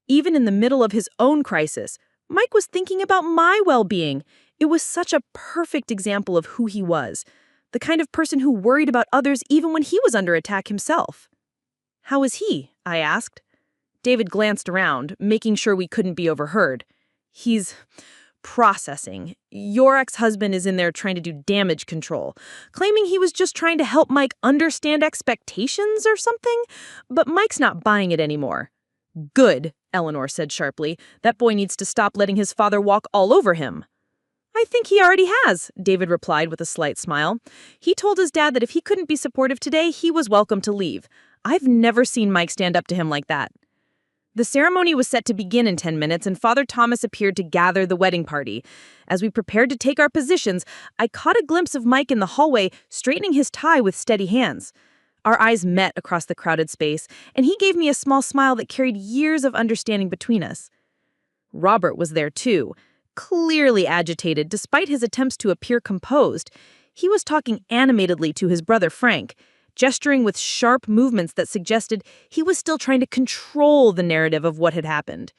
Even in the middle of his own crisis, Mike was thinking about my well-being. It was such a perfect example of who he was, the kind of person who worried about others even when he was under attack himself. "How is he?" I asked. David glanced around, making sure we couldn't be overheard. "He's processing. Your ex-husband is in there trying to do damage control, claiming he was just trying to help Mike understand expectations or something, but Mike's not buying it anymore." "Good," Eleanor said sharply. "That boy needs to stop letting his father walk all over him." "I think he already has," David replied with a slight smile. "He told his dad that if he couldn't be supportive today, he was welcome to leave. I've never seen Mike stand up to him like that." The ceremony was set to begin in 10 minutes, and Father Thomas appeared to gather the wedding party. As we prepared to take our positions, I caught a glimpse of Mike in the hallway, straightening his tie with steady hands. Our eyes met across the crowded space, and he gave me a small smile that carried years of understanding between us. Robert was there too, clearly agitated despite his attempts to appear composed. He was talking animatedly to his brother Frank, gesturing with sharp movements that suggested he was still trying to control the narrative of what had happened.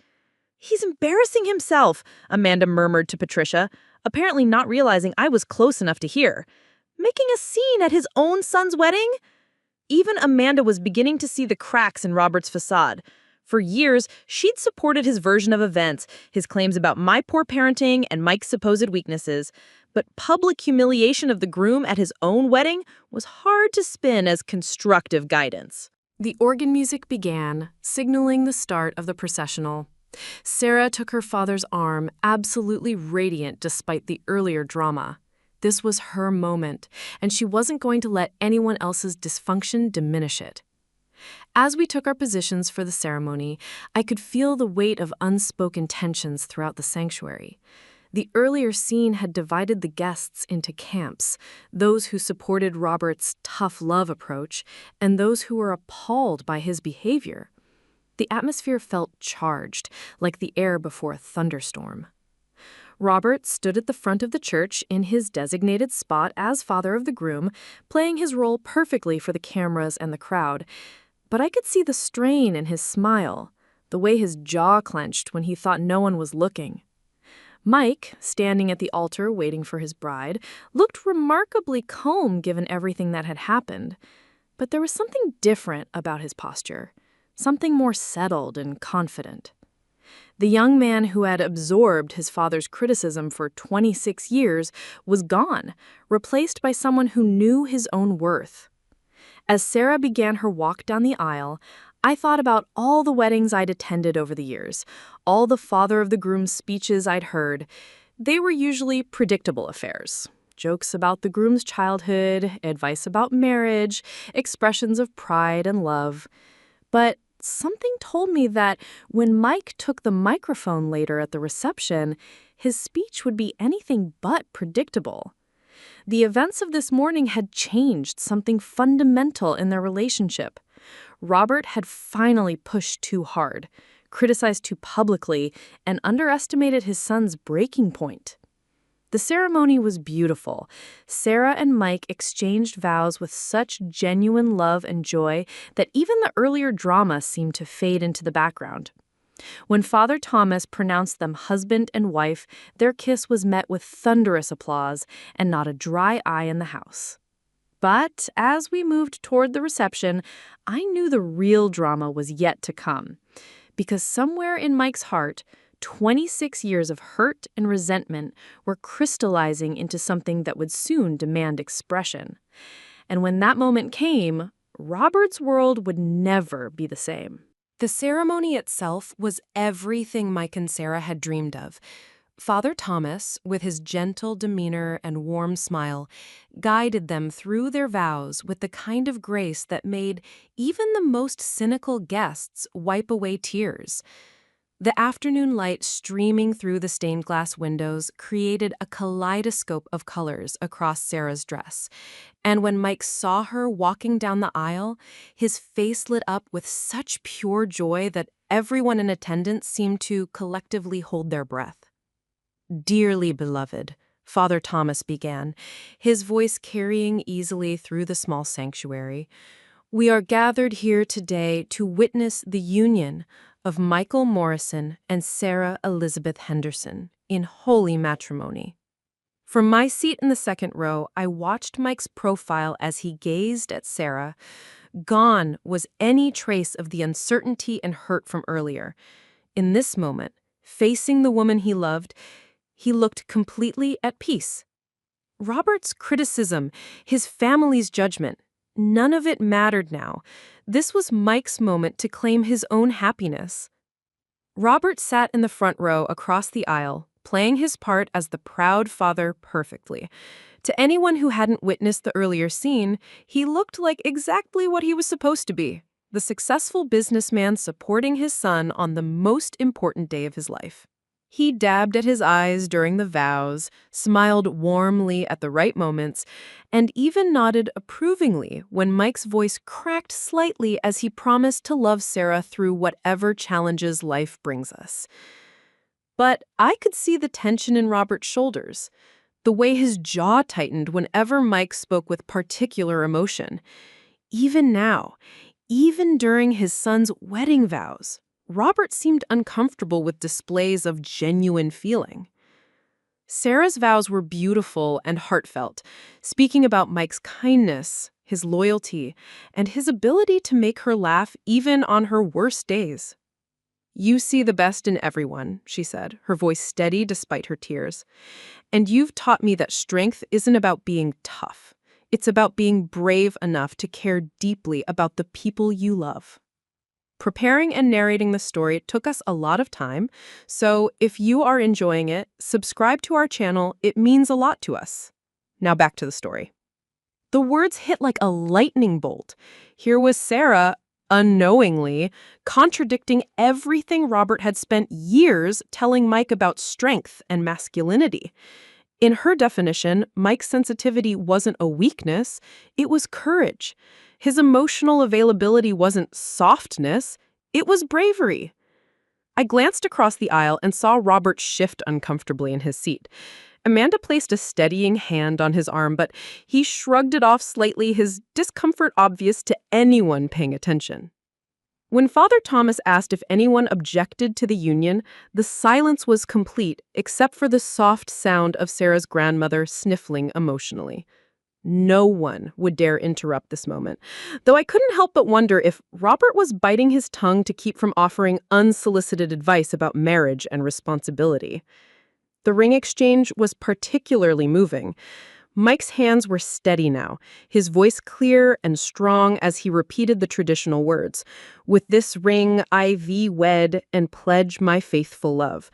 "He's embarrassing himself," Amanda murmured to Patricia, apparently not realizing I was close enough to hear. "Making a scene at his own son's wedding?" Even Amanda was beginning to see the cracks in Robert's facade. For years, she'd supported his version of events, his claims about my poor parenting and Mike's supposed weaknesses. But public humiliation of the groom at his own wedding was hard to spin as constructive guidance. The organ music began, signaling the start of the processional. Sarah took her father's arm, absolutely radiant despite the earlier drama. This was her moment, and she wasn't going to let anyone else's dysfunction diminish it. As we took our positions for the ceremony, I could feel the weight of unspoken tensions throughout the sanctuary. The earlier scene had divided the guests into camps, those who supported Robert's tough love approach and those who were appalled by his behavior. The atmosphere felt charged, like the air before a thunderstorm. Robert stood at the front of the church in his designated spot as father of the groom, playing his role perfectly for the cameras and the crowd. But I could see the strain in his smile, the way his jaw clenched when he thought no one was looking. Mike, standing at the altar waiting for his bride, looked remarkably calm given everything that had happened. But there was something different about his posture, something more settled and confident. The young man who had absorbed his father's criticism for 26 years was gone, replaced by someone who knew his own worth. As Sarah began her walk down the aisle, I thought about all the weddings I'd attended over the years, all the father of the groom's speeches I'd heard. They were usually predictable affairs. Jokes about the groom's childhood, advice about marriage, expressions of pride and love. But something told me that when Mike took the microphone later at the reception, his speech would be anything but predictable. The events of this morning had changed something fundamental in their relationship. Robert had finally pushed too hard, criticized too publicly, and underestimated his son's breaking point. The ceremony was beautiful. Sarah and Mike exchanged vows with such genuine love and joy that even the earlier drama seemed to fade into the background. When Father Thomas pronounced them husband and wife, their kiss was met with thunderous applause and not a dry eye in the house. But as we moved toward the reception, I knew the real drama was yet to come. Because somewhere in Mike's heart, 26 years of hurt and resentment were crystallizing into something that would soon demand expression. And when that moment came, Robert's world would never be the same. The ceremony itself was everything Mike and Sarah had dreamed of. Father Thomas, with his gentle demeanor and warm smile, guided them through their vows with the kind of grace that made even the most cynical guests wipe away tears. The afternoon light streaming through the stained glass windows created a kaleidoscope of colors across Sarah's dress. And when Mike saw her walking down the aisle, his face lit up with such pure joy that everyone in attendance seemed to collectively hold their breath. "Dearly beloved," Father Thomas began, his voice carrying easily through the small sanctuary, "we are gathered here today to witness the union of Michael Morrison and Sarah Elizabeth Henderson in holy matrimony." From my seat in the second row, I watched Mike's profile as he gazed at Sarah. Gone was any trace of the uncertainty and hurt from earlier. In this moment, facing the woman he loved, he looked completely at peace. Robert's criticism, his family's judgment, none of it mattered now. This was Mike's moment to claim his own happiness. Robert sat in the front row across the aisle, playing his part as the proud father perfectly. To anyone who hadn't witnessed the earlier scene, he looked like exactly what he was supposed to be, the successful businessman supporting his son on the most important day of his life. He dabbed at his eyes during the vows, smiled warmly at the right moments, and even nodded approvingly when Mike's voice cracked slightly as he promised to love Sarah through whatever challenges life brings us. But I could see the tension in Robert's shoulders, the way his jaw tightened whenever Mike spoke with particular emotion. Even now, even during his son's wedding vows, Robert seemed uncomfortable with displays of genuine feeling. Sarah's vows were beautiful and heartfelt, speaking about Mike's kindness, his loyalty, and his ability to make her laugh even on her worst days. "You see the best in everyone," she said, her voice steady despite her tears. "And you've taught me that strength isn't about being tough. It's about being brave enough to care deeply about the people you love." Preparing and narrating the story took us a lot of time, so if you are enjoying it, subscribe to our channel. It means a lot to us. Now back to the story. The words hit like a lightning bolt. Here was Sarah, unknowingly, contradicting everything Robert had spent years telling Mike about strength and masculinity. In her definition, Mike's sensitivity wasn't a weakness, it was courage. His emotional availability wasn't softness, it was bravery. I glanced across the aisle and saw Robert shift uncomfortably in his seat. Amanda placed a steadying hand on his arm, but he shrugged it off slightly, his discomfort obvious to anyone paying attention. When Father Thomas asked if anyone objected to the union, the silence was complete except for the soft sound of Sarah's grandmother sniffling emotionally. No one would dare interrupt this moment, though I couldn't help but wonder if Robert was biting his tongue to keep from offering unsolicited advice about marriage and responsibility. The ring exchange was particularly moving. Mike's hands were steady now, his voice clear and strong as he repeated the traditional words. "With this ring I thee wed and pledge my faithful love."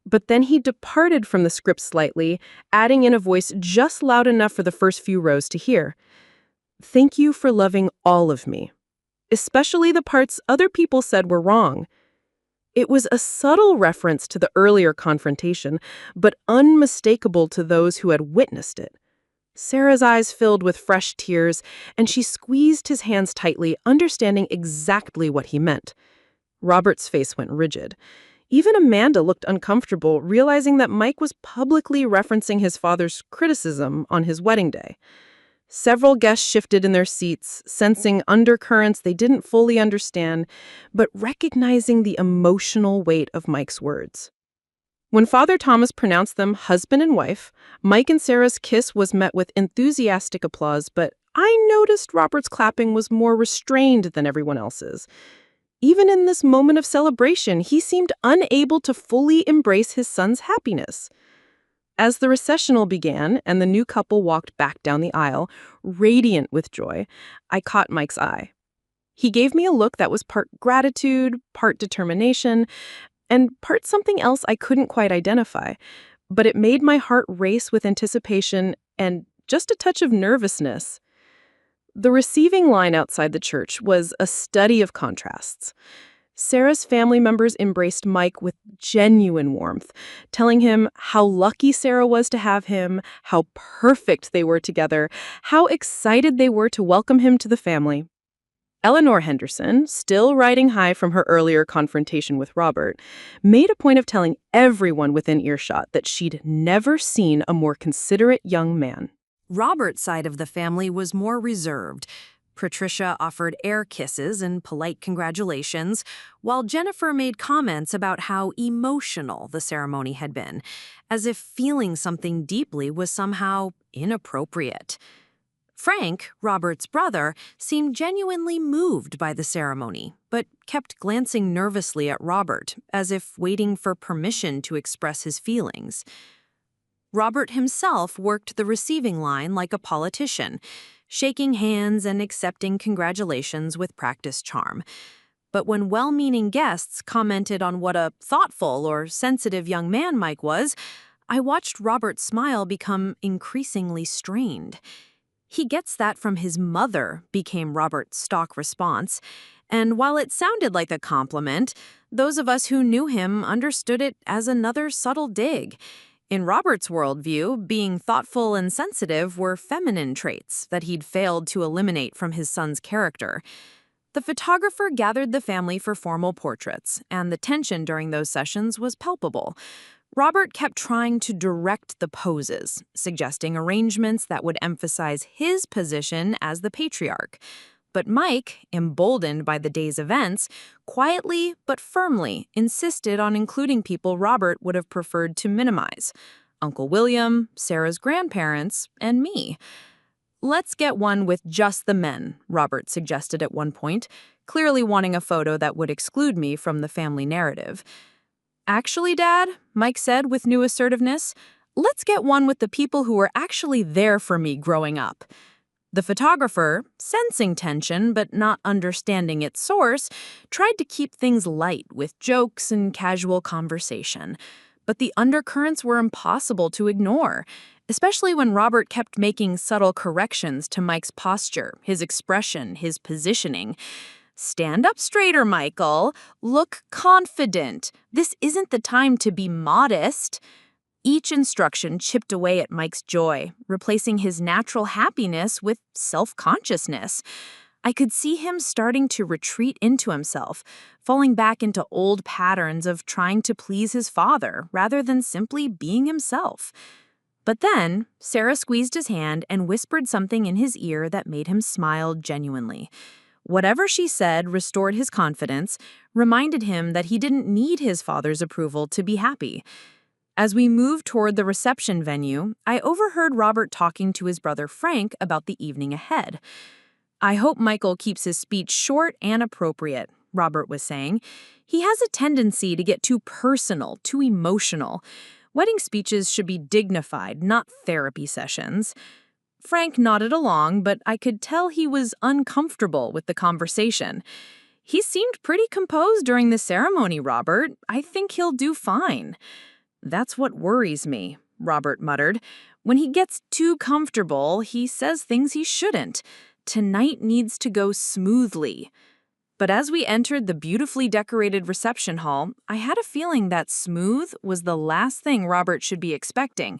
But then he departed from the script slightly, adding in a voice just loud enough for the first few rows to hear. "Thank you for loving all of me, especially the parts other people said were wrong." It was a subtle reference to the earlier confrontation, but unmistakable to those who had witnessed it. Sarah's eyes filled with fresh tears, and she squeezed his hands tightly, understanding exactly what he meant. Robert's face went rigid. Even Amanda looked uncomfortable, realizing that Mike was publicly referencing his father's criticism on his wedding day. Several guests shifted in their seats, sensing undercurrents they didn't fully understand, but recognizing the emotional weight of Mike's words. When Father Thomas pronounced them husband and wife, Mike and Sarah's kiss was met with enthusiastic applause, but I noticed Robert's clapping was more restrained than everyone else's. Even in this moment of celebration, he seemed unable to fully embrace his son's happiness. As the recessional began and the new couple walked back down the aisle, radiant with joy, I caught Mike's eye. He gave me a look that was part gratitude, part determination, and part something else I couldn't quite identify, but it made my heart race with anticipation and just a touch of nervousness. The receiving line outside the church was a study of contrasts. Sarah's family members embraced Mike with genuine warmth, telling him how lucky Sarah was to have him, how perfect they were together, how excited they were to welcome him to the family. Eleanor Henderson, still riding high from her earlier confrontation with Robert, made a point of telling everyone within earshot that she'd never seen a more considerate young man. Robert's side of the family was more reserved. Patricia offered air kisses and polite congratulations, while Jennifer made comments about how emotional the ceremony had been, as if feeling something deeply was somehow inappropriate. Frank, Robert's brother, seemed genuinely moved by the ceremony, but kept glancing nervously at Robert, as if waiting for permission to express his feelings. Robert himself worked the receiving line like a politician, shaking hands and accepting congratulations with practiced charm. But when well-meaning guests commented on what a thoughtful or sensitive young man Mike was, I watched Robert's smile become increasingly strained. "He gets that from his mother," became Robert's stock response, and while it sounded like a compliment, those of us who knew him understood it as another subtle dig. In Robert's worldview, being thoughtful and sensitive were feminine traits that he'd failed to eliminate from his son's character. The photographer gathered the family for formal portraits, and the tension during those sessions was palpable. Robert kept trying to direct the poses, suggesting arrangements that would emphasize his position as the patriarch. But Mike, emboldened by the day's events, quietly but firmly insisted on including people Robert would have preferred to minimize: Uncle William, Sarah's grandparents, and me. "Let's get one with just the men," Robert suggested at one point, clearly wanting a photo that would exclude me from the family narrative. "Actually, Dad," Mike said with new assertiveness, "let's get one with the people who were actually there for me growing up." The photographer, sensing tension but not understanding its source, tried to keep things light with jokes and casual conversation. But the undercurrents were impossible to ignore, especially when Robert kept making subtle corrections to Mike's posture, his expression, his positioning. "Stand up straighter, Michael. Look confident. This isn't the time to be modest." Each instruction chipped away at Mike's joy, replacing his natural happiness with self-consciousness. I could see him starting to retreat into himself, falling back into old patterns of trying to please his father rather than simply being himself. But then, Sarah squeezed his hand and whispered something in his ear that made him smile genuinely. Whatever she said restored his confidence, reminded him that he didn't need his father's approval to be happy. As we moved toward the reception venue, I overheard Robert talking to his brother Frank about the evening ahead. "I hope Michael keeps his speech short and appropriate," Robert was saying. "He has a tendency to get too personal, too emotional. Wedding speeches should be dignified, not therapy sessions." Frank nodded along, but I could tell he was uncomfortable with the conversation. "He seemed pretty composed during the ceremony, Robert. I think he'll do fine." "That's what worries me," Robert muttered. "When he gets too comfortable, he says things he shouldn't. Tonight needs to go smoothly." But as we entered the beautifully decorated reception hall, I had a feeling that smooth was the last thing Robert should be expecting.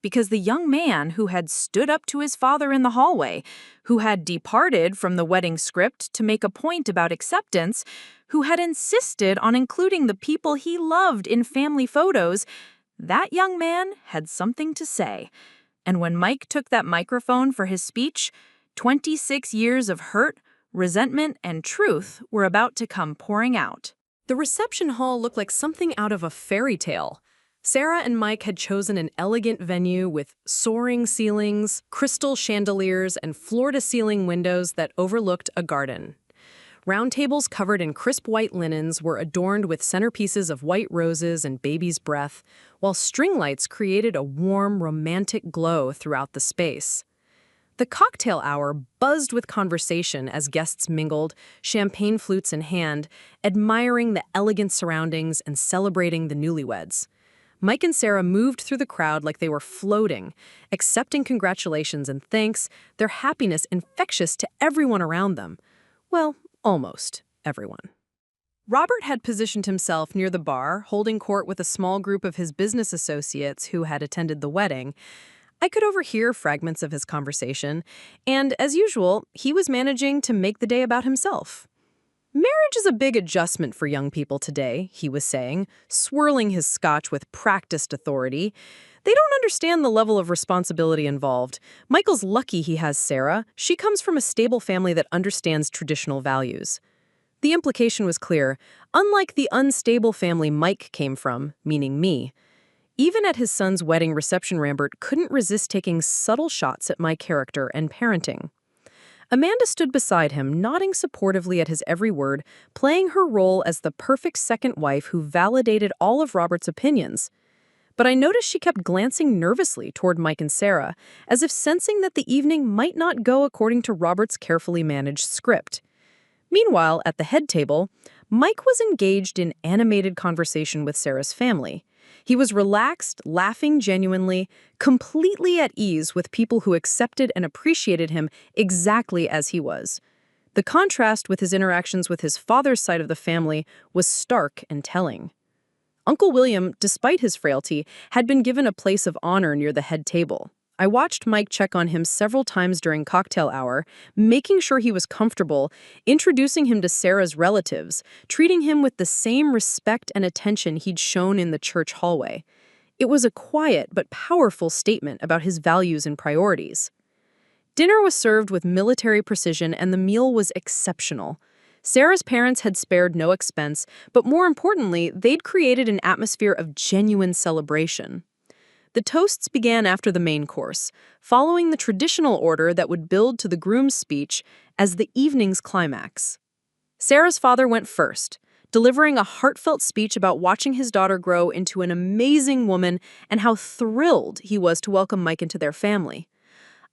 Because the young man who had stood up to his father in the hallway, who had departed from the wedding script to make a point about acceptance, who had insisted on including the people he loved in family photos, that young man had something to say. And when Mike took that microphone for his speech, 26 years of hurt, resentment, and truth were about to come pouring out. The reception hall looked like something out of a fairy tale. Sarah and Mike had chosen an elegant venue with soaring ceilings, crystal chandeliers, and floor-to-ceiling windows that overlooked a garden. Round tables covered in crisp white linens were adorned with centerpieces of white roses and baby's breath, while string lights created a warm, romantic glow throughout the space. The cocktail hour buzzed with conversation as guests mingled, champagne flutes in hand, admiring the elegant surroundings and celebrating the newlyweds. Mike and Sarah moved through the crowd like they were floating, accepting congratulations and thanks, their happiness infectious to everyone around them. Well, almost everyone. Robert had positioned himself near the bar, holding court with a small group of his business associates who had attended the wedding. I could overhear fragments of his conversation, and as usual, he was managing to make the day about himself. Marriage is a big adjustment for young people today, he was saying, swirling his scotch with practiced authority. They don't understand the level of responsibility involved. Michael's lucky he has Sarah. She comes from a stable family that understands traditional values. The implication was clear. Unlike the unstable family Mike came from, meaning me, even at his son's wedding reception, Rambert couldn't resist taking subtle shots at my character and parenting. Amanda stood beside him, nodding supportively at his every word, playing her role as the perfect second wife who validated all of Robert's opinions. But I noticed she kept glancing nervously toward Mike and Sarah, as if sensing that the evening might not go according to Robert's carefully managed script. Meanwhile, at the head table, Mike was engaged in animated conversation with Sarah's family. He was relaxed, laughing genuinely, completely at ease with people who accepted and appreciated him exactly as he was. The contrast with his interactions with his father's side of the family was stark and telling. Uncle William, despite his frailty, had been given a place of honor near the head table. I watched Mike check on him several times during cocktail hour, making sure he was comfortable, introducing him to Sarah's relatives, treating him with the same respect and attention he'd shown in the church hallway. It was a quiet but powerful statement about his values and priorities. Dinner was served with military precision and the meal was exceptional. Sarah's parents had spared no expense, but more importantly, they'd created an atmosphere of genuine celebration. The toasts began after the main course, following the traditional order that would build to the groom's speech as the evening's climax. Sarah's father went first, delivering a heartfelt speech about watching his daughter grow into an amazing woman and how thrilled he was to welcome Mike into their family.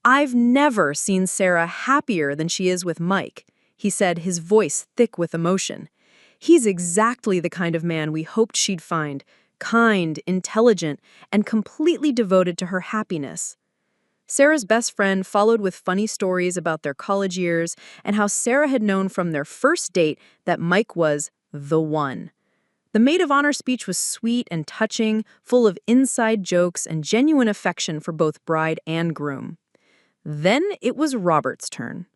"I've never seen Sarah happier than she is with Mike," he said, his voice thick with emotion. "He's exactly the kind of man we hoped she'd find. Kind, intelligent, and completely devoted to her happiness." Sarah's best friend followed with funny stories about their college years and how Sarah had known from their first date that Mike was the one. The maid of honor speech was sweet and touching, full of inside jokes and genuine affection for both bride and groom. Then it was Robert's turn.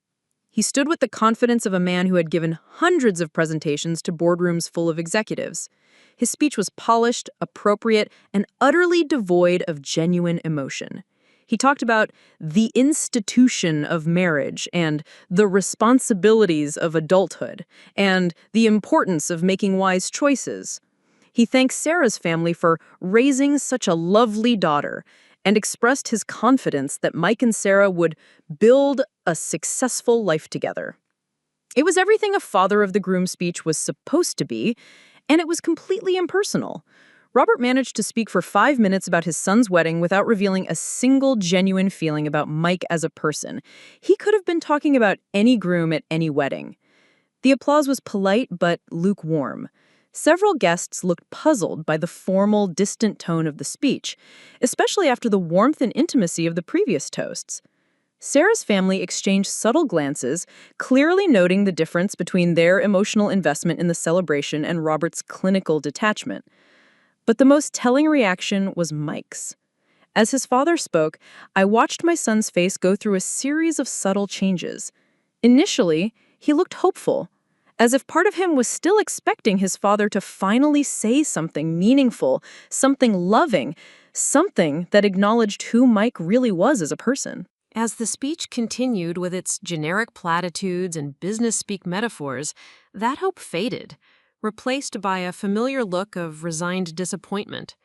He stood with the confidence of a man who had given hundreds of presentations to boardrooms full of executives. His speech was polished, appropriate, and utterly devoid of genuine emotion. He talked about the institution of marriage and the responsibilities of adulthood and the importance of making wise choices. He thanked Sarah's family for raising such a lovely daughter and expressed his confidence that Mike and Sarah would build a successful life together. It was everything a father of the groom speech was supposed to be, and it was completely impersonal. Robert managed to speak for 5 minutes about his son's wedding without revealing a single genuine feeling about Mike as a person. He could have been talking about any groom at any wedding. The applause was polite but lukewarm. Several guests looked puzzled by the formal, distant tone of the speech, especially after the warmth and intimacy of the previous toasts. Sarah's family exchanged subtle glances, clearly noting the difference between their emotional investment in the celebration and Robert's clinical detachment. But the most telling reaction was Mike's. As his father spoke, I watched my son's face go through a series of subtle changes. Initially, he looked hopeful, as if part of him was still expecting his father to finally say something meaningful, something loving, something that acknowledged who Mike really was as a person. As the speech continued with its generic platitudes and business-speak metaphors, that hope faded, replaced by a familiar look of resigned disappointment.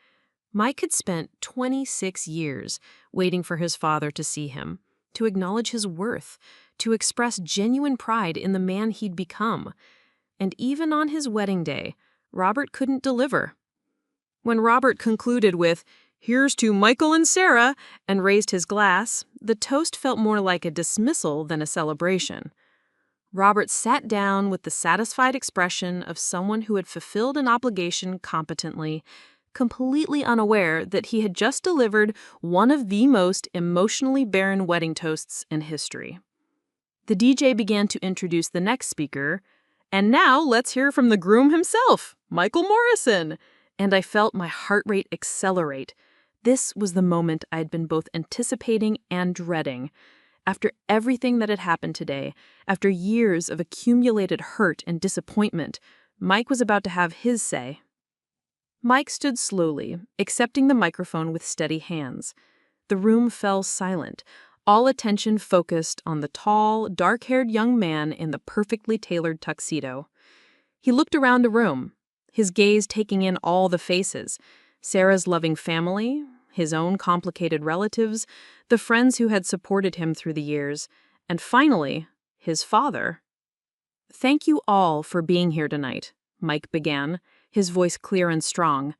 Mike had spent 26 years waiting for his father to see him, to acknowledge his worth, to express genuine pride in the man he'd become. And even on his wedding day, Robert couldn't deliver. When Robert concluded with, "Here's to Michael and Sarah," and raised his glass, the toast felt more like a dismissal than a celebration. Robert sat down with the satisfied expression of someone who had fulfilled an obligation competently, completely unaware that he had just delivered one of the most emotionally barren wedding toasts in history. The DJ began to introduce the next speaker, And now let's hear from the groom himself, Michael Morrison. And I felt my heart rate accelerate. This was the moment I'd been both anticipating and dreading. After everything that had happened today, after years of accumulated hurt and disappointment, Mike was about to have his say. Mike stood slowly, accepting the microphone with steady hands. The room fell silent, all attention focused on the tall, dark-haired young man in the perfectly tailored tuxedo. He looked around the room, his gaze taking in all the faces: Sarah's loving family, his own complicated relatives, the friends who had supported him through the years, and finally, his father. "Thank you all for being here tonight," Mike began, his voice clear and strong.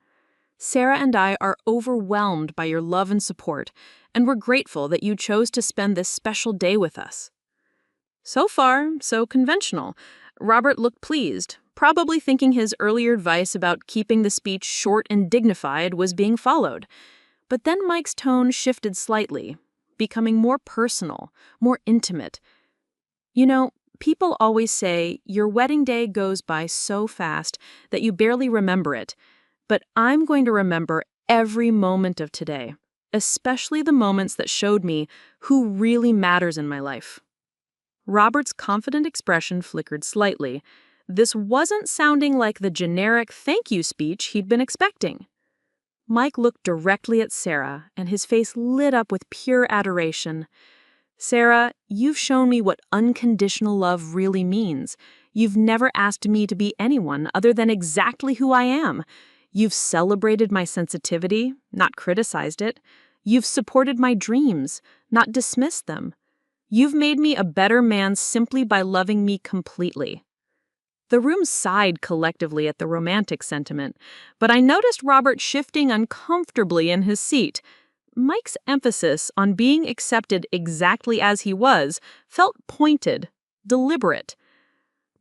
"Sarah and I are overwhelmed by your love and support, and we're grateful that you chose to spend this special day with us." So far, so conventional. Robert looked pleased, probably thinking his earlier advice about keeping the speech short and dignified was being followed. But then Mike's tone shifted slightly, becoming more personal, more intimate. "You know, people always say your wedding day goes by so fast that you barely remember it, but I'm going to remember every moment of today, especially the moments that showed me who really matters in my life." Robert's confident expression flickered slightly. This wasn't sounding like the generic thank you speech he'd been expecting. Mike looked directly at Sarah, and his face lit up with pure adoration. "Sarah, you've shown me what unconditional love really means. You've never asked me to be anyone other than exactly who I am. You've celebrated my sensitivity, not criticized it. You've supported my dreams, not dismissed them. You've made me a better man simply by loving me completely." The room sighed collectively at the romantic sentiment, but I noticed Robert shifting uncomfortably in his seat. Mike's emphasis on being accepted exactly as he was felt pointed, deliberate.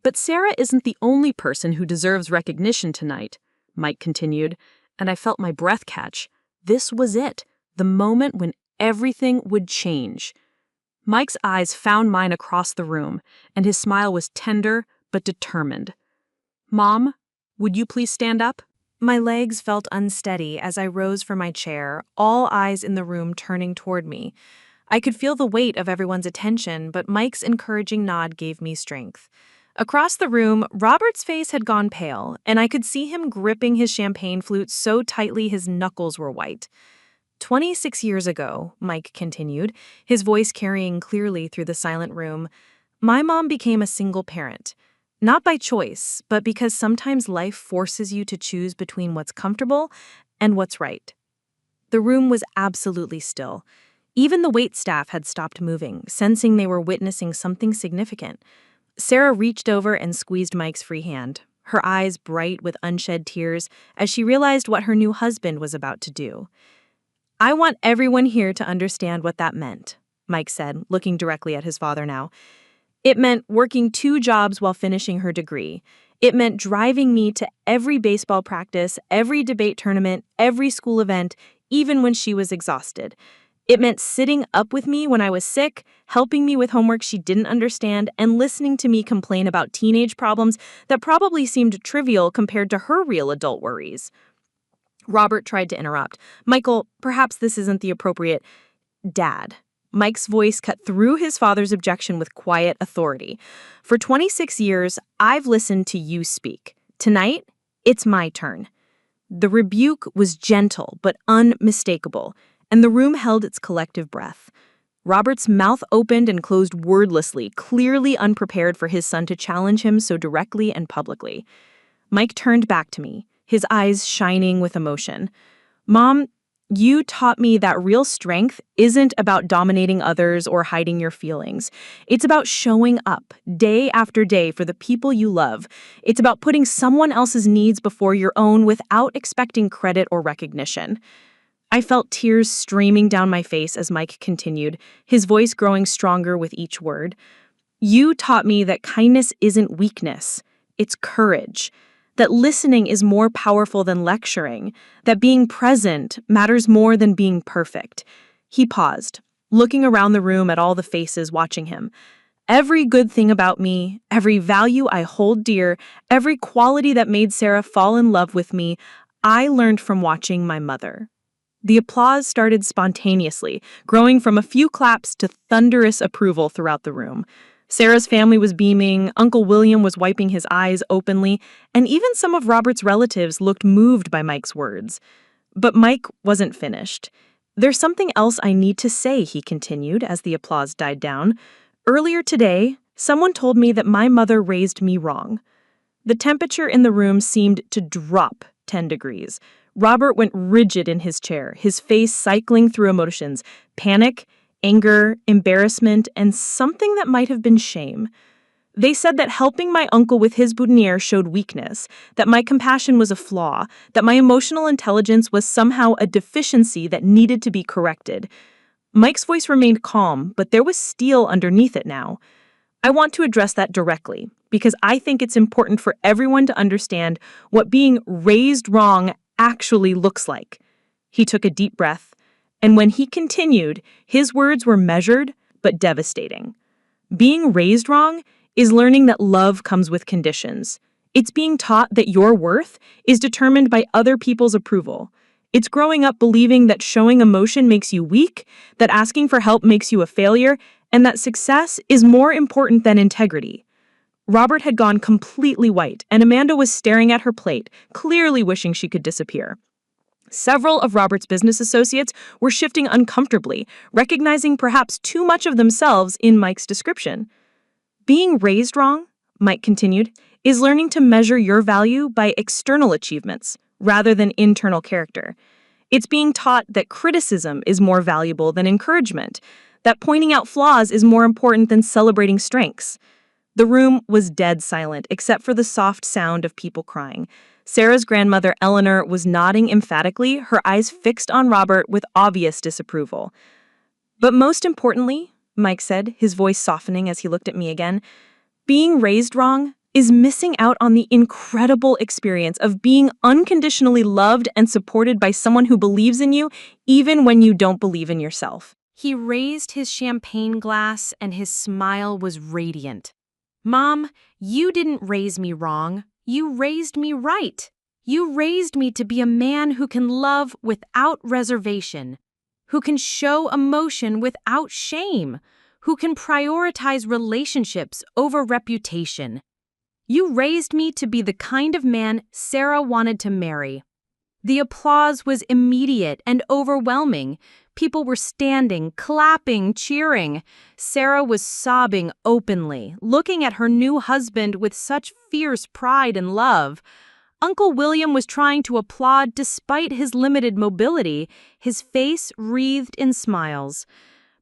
"But Sarah isn't the only person who deserves recognition tonight," Mike continued, and I felt my breath catch. This was it, the moment when everything would change. Mike's eyes found mine across the room, and his smile was tender but determined. "Mom, would you please stand up?" My legs felt unsteady as I rose from my chair, all eyes in the room turning toward me. I could feel the weight of everyone's attention, but Mike's encouraging nod gave me strength. Across the room, Robert's face had gone pale, and I could see him gripping his champagne flute so tightly his knuckles were white. 26 years ago, Mike continued, his voice carrying clearly through the silent room, my mom became a single parent. Not by choice, but because sometimes life forces you to choose between what's comfortable and what's right. The room was absolutely still. Even the waitstaff had stopped moving, sensing they were witnessing something significant. Sarah reached over and squeezed Mike's free hand, her eyes bright with unshed tears as she realized what her new husband was about to do. "I want everyone here to understand what that meant," Mike said, looking directly at his father now. "It meant working 2 jobs while finishing her degree. It meant driving me to every baseball practice, every debate tournament, every school event, even when she was exhausted. It meant sitting up with me when I was sick, helping me with homework she didn't understand, and listening to me complain about teenage problems that probably seemed trivial compared to her real adult worries." Robert tried to interrupt. "Michael, perhaps this isn't the appropriate—" "Dad." Mike's voice cut through his father's objection with quiet authority. "For 26 years, I've listened to you speak. Tonight, it's my turn." The rebuke was gentle but unmistakable, and the room held its collective breath. Robert's mouth opened and closed wordlessly, clearly unprepared for his son to challenge him so directly and publicly. Mike turned back to me, his eyes shining with emotion. "Mom, you taught me that real strength isn't about dominating others or hiding your feelings. It's about showing up day after day for the people you love. It's about putting someone else's needs before your own without expecting credit or recognition." I felt tears streaming down my face as Mike continued, his voice growing stronger with each word. "You taught me that kindness isn't weakness, it's courage. That listening is more powerful than lecturing, that being present matters more than being perfect." He paused, looking around the room at all the faces watching him. Every good thing about me, every value I hold dear, every quality that made Sarah fall in love with me, I learned from watching my mother. The applause started spontaneously, growing from a few claps to thunderous approval throughout the room. Sarah's family was beaming, Uncle William was wiping his eyes openly, and even some of Robert's relatives looked moved by Mike's words. But Mike wasn't finished. "There's something else I need to say," he continued as the applause died down. "Earlier today, someone told me that my mother raised me wrong." The temperature in the room seemed to drop 10 degrees. Robert went rigid in his chair, his face cycling through emotions: panic, anger, embarrassment, and something that might have been shame. They said that helping my uncle with his boutonniere showed weakness, that my compassion was a flaw, that my emotional intelligence was somehow a deficiency that needed to be corrected. Mike's voice remained calm, but there was steel underneath it now. "I want to address that directly, because I think it's important for everyone to understand what being raised wrong actually looks like." He took a deep breath, and when he continued, his words were measured but devastating. "Being raised wrong is learning that love comes with conditions. It's being taught that your worth is determined by other people's approval. It's growing up believing that showing emotion makes you weak, that asking for help makes you a failure, and that success is more important than integrity." Robert had gone completely white, and Amanda was staring at her plate, clearly wishing she could disappear. Several of Robert's business associates were shifting uncomfortably, recognizing perhaps too much of themselves in Mike's description. "Being raised wrong," Mike continued, "is learning to measure your value by external achievements rather than internal character. It's being taught that criticism is more valuable than encouragement, that pointing out flaws is more important than celebrating strengths." The room was dead silent, except for the soft sound of people crying. Sarah's grandmother, Eleanor, was nodding emphatically, her eyes fixed on Robert with obvious disapproval. "But most importantly," Mike said, his voice softening as he looked at me again, "being raised wrong is missing out on the incredible experience of being unconditionally loved and supported by someone who believes in you, even when you don't believe in yourself." He raised his champagne glass and his smile was radiant. "Mom, you didn't raise me wrong. You raised me right. You raised me to be a man who can love without reservation, who can show emotion without shame, who can prioritize relationships over reputation. You raised me to be the kind of man Sarah wanted to marry." The applause was immediate and overwhelming. People were standing, clapping, cheering. Sarah was sobbing openly, looking at her new husband with such fierce pride and love. Uncle William was trying to applaud despite his limited mobility, his face wreathed in smiles.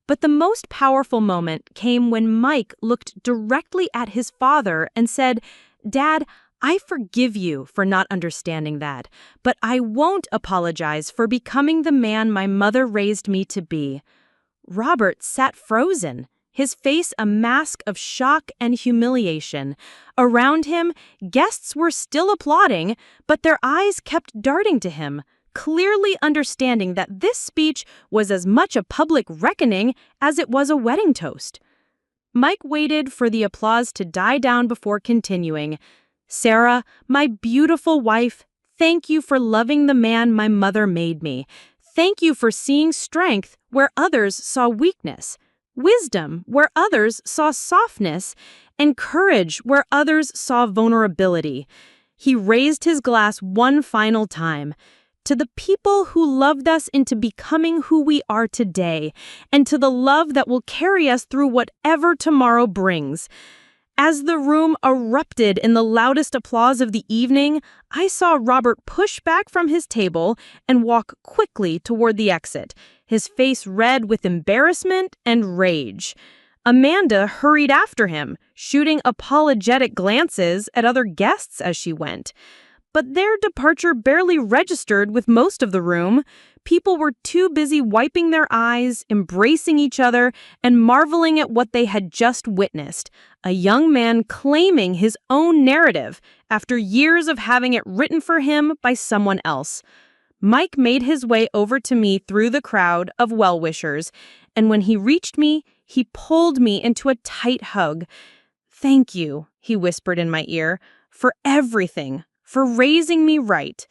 But the most powerful moment came when Mike looked directly at his father and said, "Dad, I forgive you for not understanding that, but I won't apologize for becoming the man my mother raised me to be." Robert sat frozen, his face a mask of shock and humiliation. Around him, guests were still applauding, but their eyes kept darting to him, clearly understanding that this speech was as much a public reckoning as it was a wedding toast. Mike waited for the applause to die down before continuing. "Sarah, my beautiful wife, thank you for loving the man my mother made me. Thank you for seeing strength where others saw weakness, wisdom where others saw softness, and courage where others saw vulnerability." He raised his glass one final time. "To the people who loved us into becoming who we are today, and to the love that will carry us through whatever tomorrow brings." As the room erupted in the loudest applause of the evening, I saw Robert push back from his table and walk quickly toward the exit, his face red with embarrassment and rage. Amanda hurried after him, shooting apologetic glances at other guests as she went. But their departure barely registered with most of the room. People were too busy wiping their eyes, embracing each other, and marveling at what they had just witnessed: a young man claiming his own narrative after years of having it written for him by someone else. Mike made his way over to me through the crowd of well-wishers, and when he reached me, he pulled me into a tight hug. "Thank you," he whispered in my ear, "for everything, for raising me right."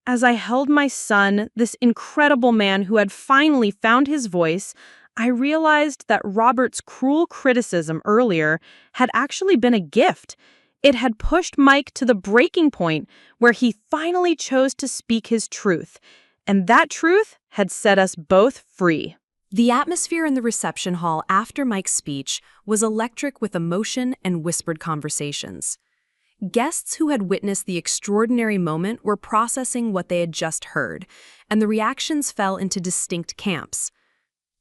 As I held my son, this incredible man who had finally found his voice, I realized that Robert's cruel criticism earlier had actually been a gift. It had pushed Mike to the breaking point where he finally chose to speak his truth, and that truth had set us both free. The atmosphere in the reception hall after Mike's speech was electric with emotion and whispered conversations. Guests who had witnessed the extraordinary moment were processing what they had just heard, and the reactions fell into distinct camps.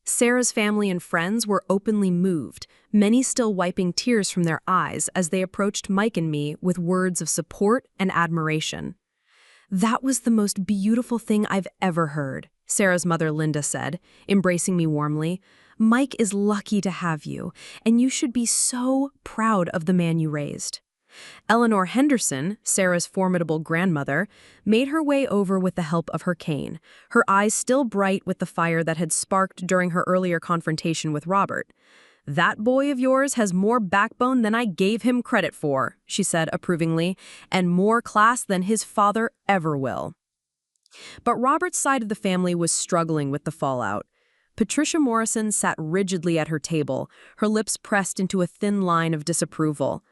Sarah's family and friends were openly moved, many still wiping tears from their eyes as they approached Mike and me with words of support and admiration. "That was the most beautiful thing I've ever heard," Sarah's mother Linda said, embracing me warmly. "Mike is lucky to have you, and you should be so proud of the man you raised." Eleanor Henderson, Sarah's formidable grandmother, made her way over with the help of her cane, her eyes still bright with the fire that had sparked during her earlier confrontation with Robert. "That boy of yours has more backbone than I gave him credit for," she said approvingly, "and more class than his father ever will." But Robert's side of the family was struggling with the fallout. Patricia Morrison sat rigidly at her table, her lips pressed into a thin line of disapproval.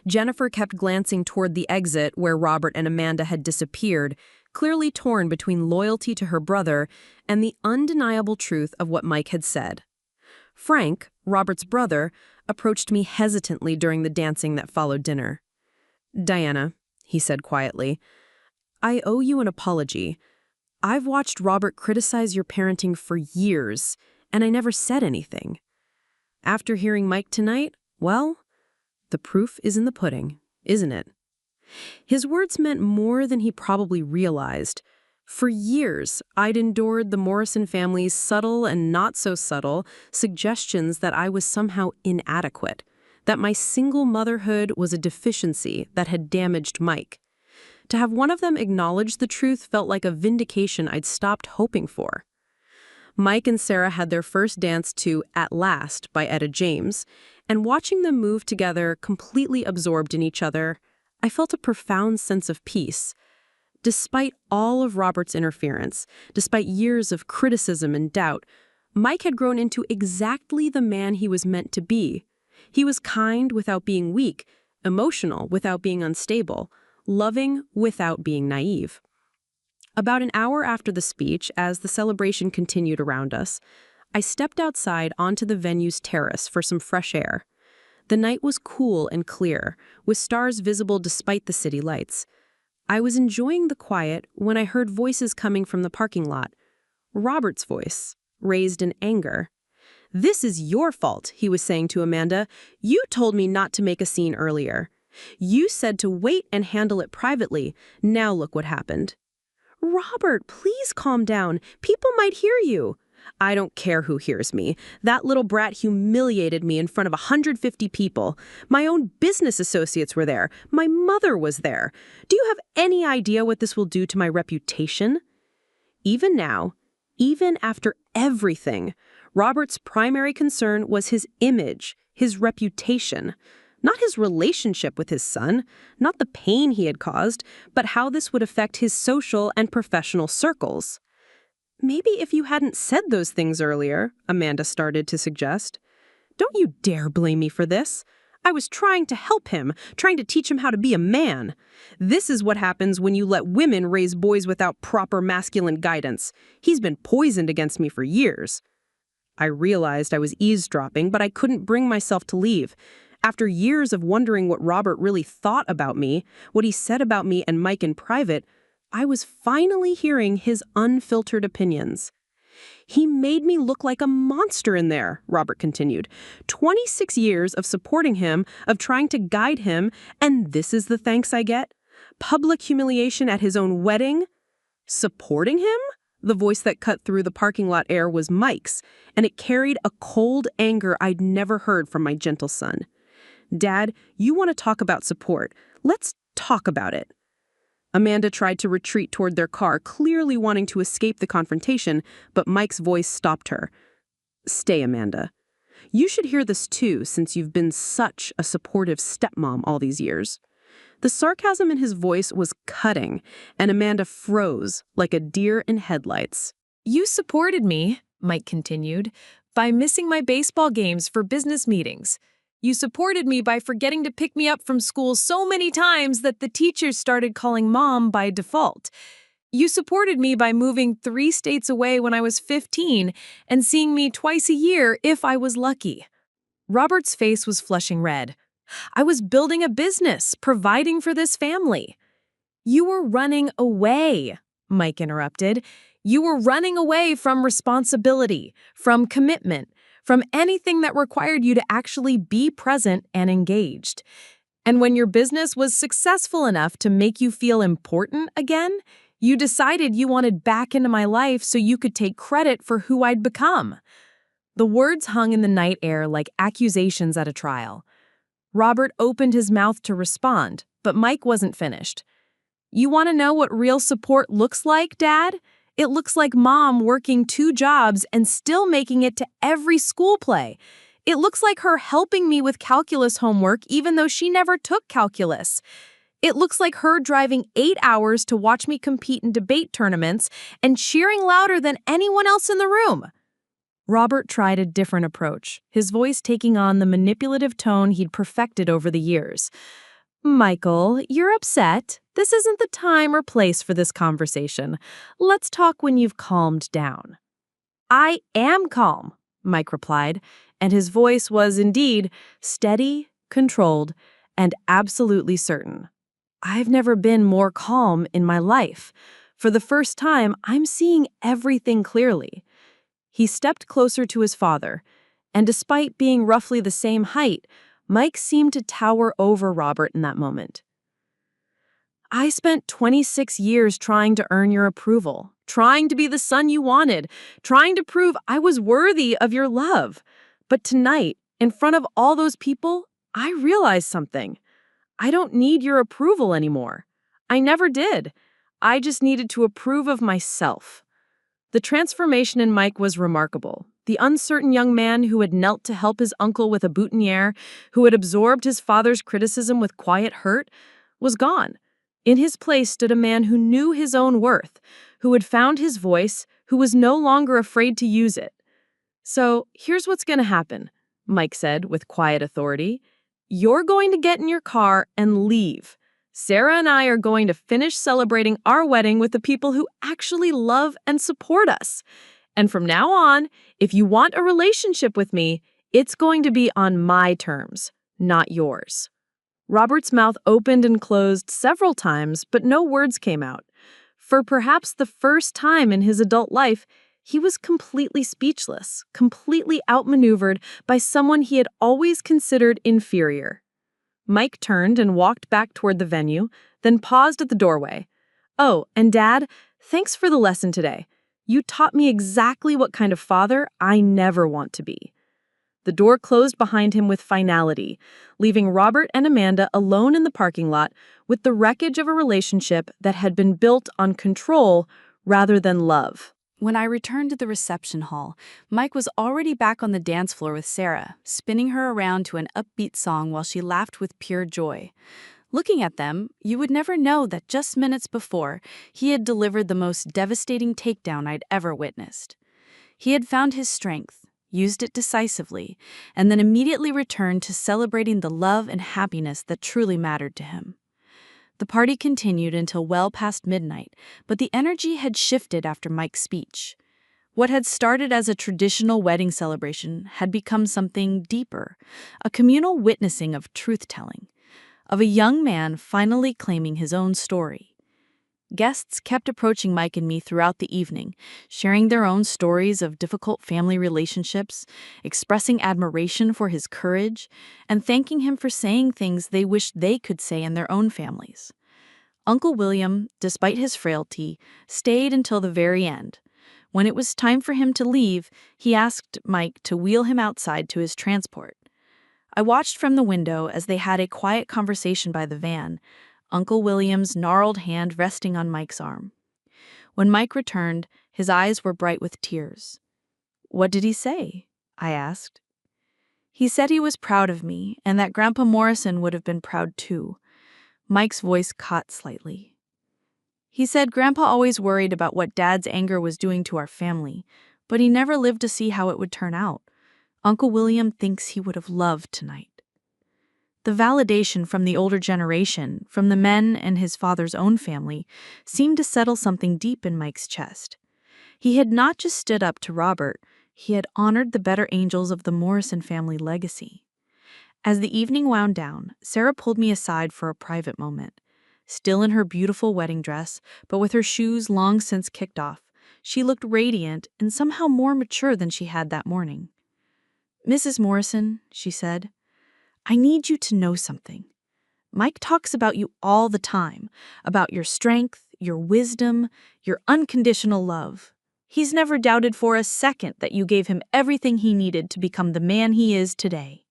Jennifer kept glancing toward the exit where Robert and Amanda had disappeared, clearly torn between loyalty to her brother and the undeniable truth of what Mike had said. Frank, Robert's brother, approached me hesitantly during the dancing that followed dinner. "Diana," he said quietly, "I owe you an apology. I've watched Robert criticize your parenting for years, and I never said anything. After hearing Mike tonight, well, the proof is in the pudding, isn't it?" His words meant more than he probably realized. For years, I'd endured the Morrison family's subtle and not so subtle suggestions that I was somehow inadequate, that my single motherhood was a deficiency that had damaged Mike. To have one of them acknowledge the truth felt like a vindication I'd stopped hoping for. Mike and Sarah had their first dance to "At Last" by Etta James, and watching them move together, completely absorbed in each other, I felt a profound sense of peace. Despite all of Robert's interference, despite years of criticism and doubt, Mike had grown into exactly the man he was meant to be. He was kind without being weak, emotional without being unstable, loving without being naive. About an hour after the speech, as the celebration continued around us, I stepped outside onto the venue's terrace for some fresh air. The night was cool and clear, with stars visible despite the city lights. I was enjoying the quiet when I heard voices coming from the parking lot. Robert's voice, raised in anger. "This is your fault," he was saying to Amanda. "You told me not to make a scene earlier. You said to wait and handle it privately. Now look what happened." "Robert, please calm down. People might hear you." "I don't care who hears me. That little brat humiliated me in front of 150 people. My own business associates were there. My mother was there. Do you have any idea what this will do to my reputation?" Even now, even after everything, Robert's primary concern was his image, his reputation. Not his relationship with his son, not the pain he had caused, but how this would affect his social and professional circles. "Maybe if you hadn't said those things earlier," Amanda started to suggest. "Don't you dare blame me for this. I was trying to help him, trying to teach him how to be a man. This is what happens when you let women raise boys without proper masculine guidance. He's been poisoned against me for years." I realized I was eavesdropping, but I couldn't bring myself to leave. After years of wondering what Robert really thought about me, what he said about me and Mike in private, I was finally hearing his unfiltered opinions. "He made me look like a monster in there," Robert continued. 26 years of supporting him, of trying to guide him, and this is the thanks I get? Public humiliation at his own wedding? Supporting him? The voice that cut through the parking lot air was Mike's, and it carried a cold anger I'd never heard from my gentle son. "Dad, you want to talk about support. Let's talk about it." Amanda tried to retreat toward their car, clearly wanting to escape the confrontation, but Mike's voice stopped her. Stay, Amanda. You should hear this too, since you've been such a supportive stepmom all these years. The sarcasm in his voice was cutting, and Amanda froze like a deer in headlights. You supported me, Mike continued, by missing my baseball games for business meetings. You supported me by forgetting to pick me up from school so many times that the teachers started calling Mom by default. You supported me by moving 3 states away when I was 15 and seeing me twice a year if I was lucky. Robert's face was flushing red. I was building a business, providing for this family. You were running away, Mike interrupted. You were running away from responsibility, from commitment, from anything that required you to actually be present and engaged. And when your business was successful enough to make you feel important again, you decided you wanted back into my life so you could take credit for who I'd become. The words hung in the night air like accusations at a trial. Robert opened his mouth to respond, but Mike wasn't finished. You want to know what real support looks like, Dad? It looks like Mom working 2 jobs and still making it to every school play. It looks like her helping me with calculus homework even though she never took calculus. It looks like her driving 8 hours to watch me compete in debate tournaments and cheering louder than anyone else in the room. Robert tried a different approach, his voice taking on the manipulative tone he'd perfected over the years. Michael, you're upset. This isn't the time or place for this conversation. Let's talk when you've calmed down. I am calm, Mike replied, and his voice was indeed steady, controlled, and absolutely certain. I've never been more calm in my life. For the first time, I'm seeing everything clearly. He stepped closer to his father, and despite being roughly the same height, Mike seemed to tower over Robert in that moment. I spent 26 years trying to earn your approval, trying to be the son you wanted, trying to prove I was worthy of your love. But tonight, in front of all those people, I realized something. I don't need your approval anymore. I never did. I just needed to approve of myself. The transformation in Mike was remarkable. The uncertain young man who had knelt to help his uncle with a boutonniere, who had absorbed his father's criticism with quiet hurt, was gone. In his place stood a man who knew his own worth, who had found his voice, who was no longer afraid to use it. So, here's what's going to happen, Mike said with quiet authority. You're going to get in your car and leave. Sarah and I are going to finish celebrating our wedding with the people who actually love and support us. And from now on, if you want a relationship with me, it's going to be on my terms, not yours. Robert's mouth opened and closed several times, but no words came out. For perhaps the first time in his adult life, he was completely speechless, completely outmaneuvered by someone he had always considered inferior. Mike turned and walked back toward the venue, then paused at the doorway. Oh, and Dad, thanks for the lesson today. You taught me exactly what kind of father I never want to be. The door closed behind him with finality, leaving Robert and Amanda alone in the parking lot with the wreckage of a relationship that had been built on control rather than love. When I returned to the reception hall, Mike was already back on the dance floor with Sarah, spinning her around to an upbeat song while she laughed with pure joy. Looking at them, you would never know that just minutes before, he had delivered the most devastating takedown I'd ever witnessed. He had found his strength, used it decisively, and then immediately returned to celebrating the love and happiness that truly mattered to him. The party continued until well past midnight, but the energy had shifted after Mike's speech. What had started as a traditional wedding celebration had become something deeper, a communal witnessing of truth-telling, of a young man finally claiming his own story. Guests kept approaching Mike and me throughout the evening, sharing their own stories of difficult family relationships, expressing admiration for his courage, and thanking him for saying things they wished they could say in their own families. Uncle William, despite his frailty, stayed until the very end. When it was time for him to leave, he asked Mike to wheel him outside to his transport. I watched from the window as they had a quiet conversation by the van, Uncle William's gnarled hand resting on Mike's arm. When Mike returned, his eyes were bright with tears. What did he say? I asked. He said he was proud of me and that Grandpa Morrison would have been proud too. Mike's voice caught slightly. He said Grandpa always worried about what Dad's anger was doing to our family, but he never lived to see how it would turn out. Uncle William thinks he would have loved tonight. The validation from the older generation, from the men and his father's own family, seemed to settle something deep in Mike's chest. He had not just stood up to Robert, he had honored the better angels of the Morrison family legacy. As the evening wound down, Sarah pulled me aside for a private moment. Still in her beautiful wedding dress, but with her shoes long since kicked off, she looked radiant and somehow more mature than she had that morning. "Mrs. Morrison," she said, "I need you to know something. Mike talks about you all the time, about your strength, your wisdom, your unconditional love. He's never doubted for a second that you gave him everything he needed to become the man he is today."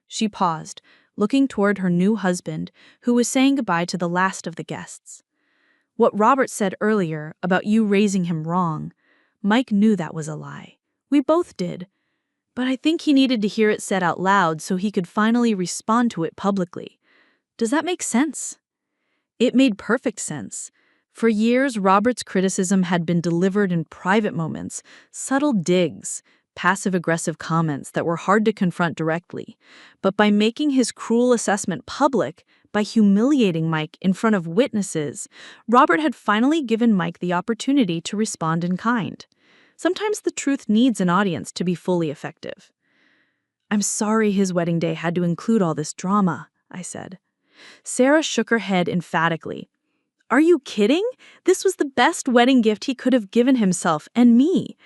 She paused, looking toward her new husband, who was saying goodbye to the last of the guests. What Robert said earlier about you raising him wrong, Mike knew that was a lie. We both did. But I think he needed to hear it said out loud so he could finally respond to it publicly. Does that make sense? It made perfect sense. For years, Robert's criticism had been delivered in private moments, subtle digs, passive-aggressive comments that were hard to confront directly. But by making his cruel assessment public, by humiliating Mike in front of witnesses, Robert had finally given Mike the opportunity to respond in kind. Sometimes the truth needs an audience to be fully effective. "I'm sorry his wedding day had to include all this drama," I said. Sarah shook her head emphatically. "Are you kidding? This was the best wedding gift he could have given himself and me.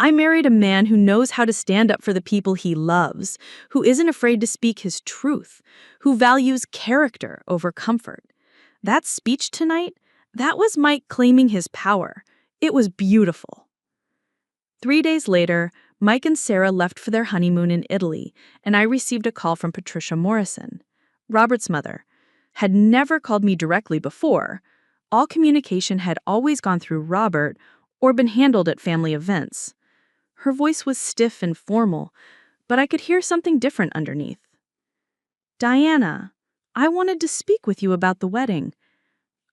I married a man who knows how to stand up for the people he loves, who isn't afraid to speak his truth, who values character over comfort. That speech tonight, that was Mike claiming his power. It was beautiful." 3 days later, Mike and Sarah left for their honeymoon in Italy, and I received a call from Patricia Morrison, Robert's mother. Had never called me directly before. All communication had always gone through Robert or been handled at family events. Her voice was stiff and formal, but I could hear something different underneath. "Diana, I wanted to speak with you about the wedding."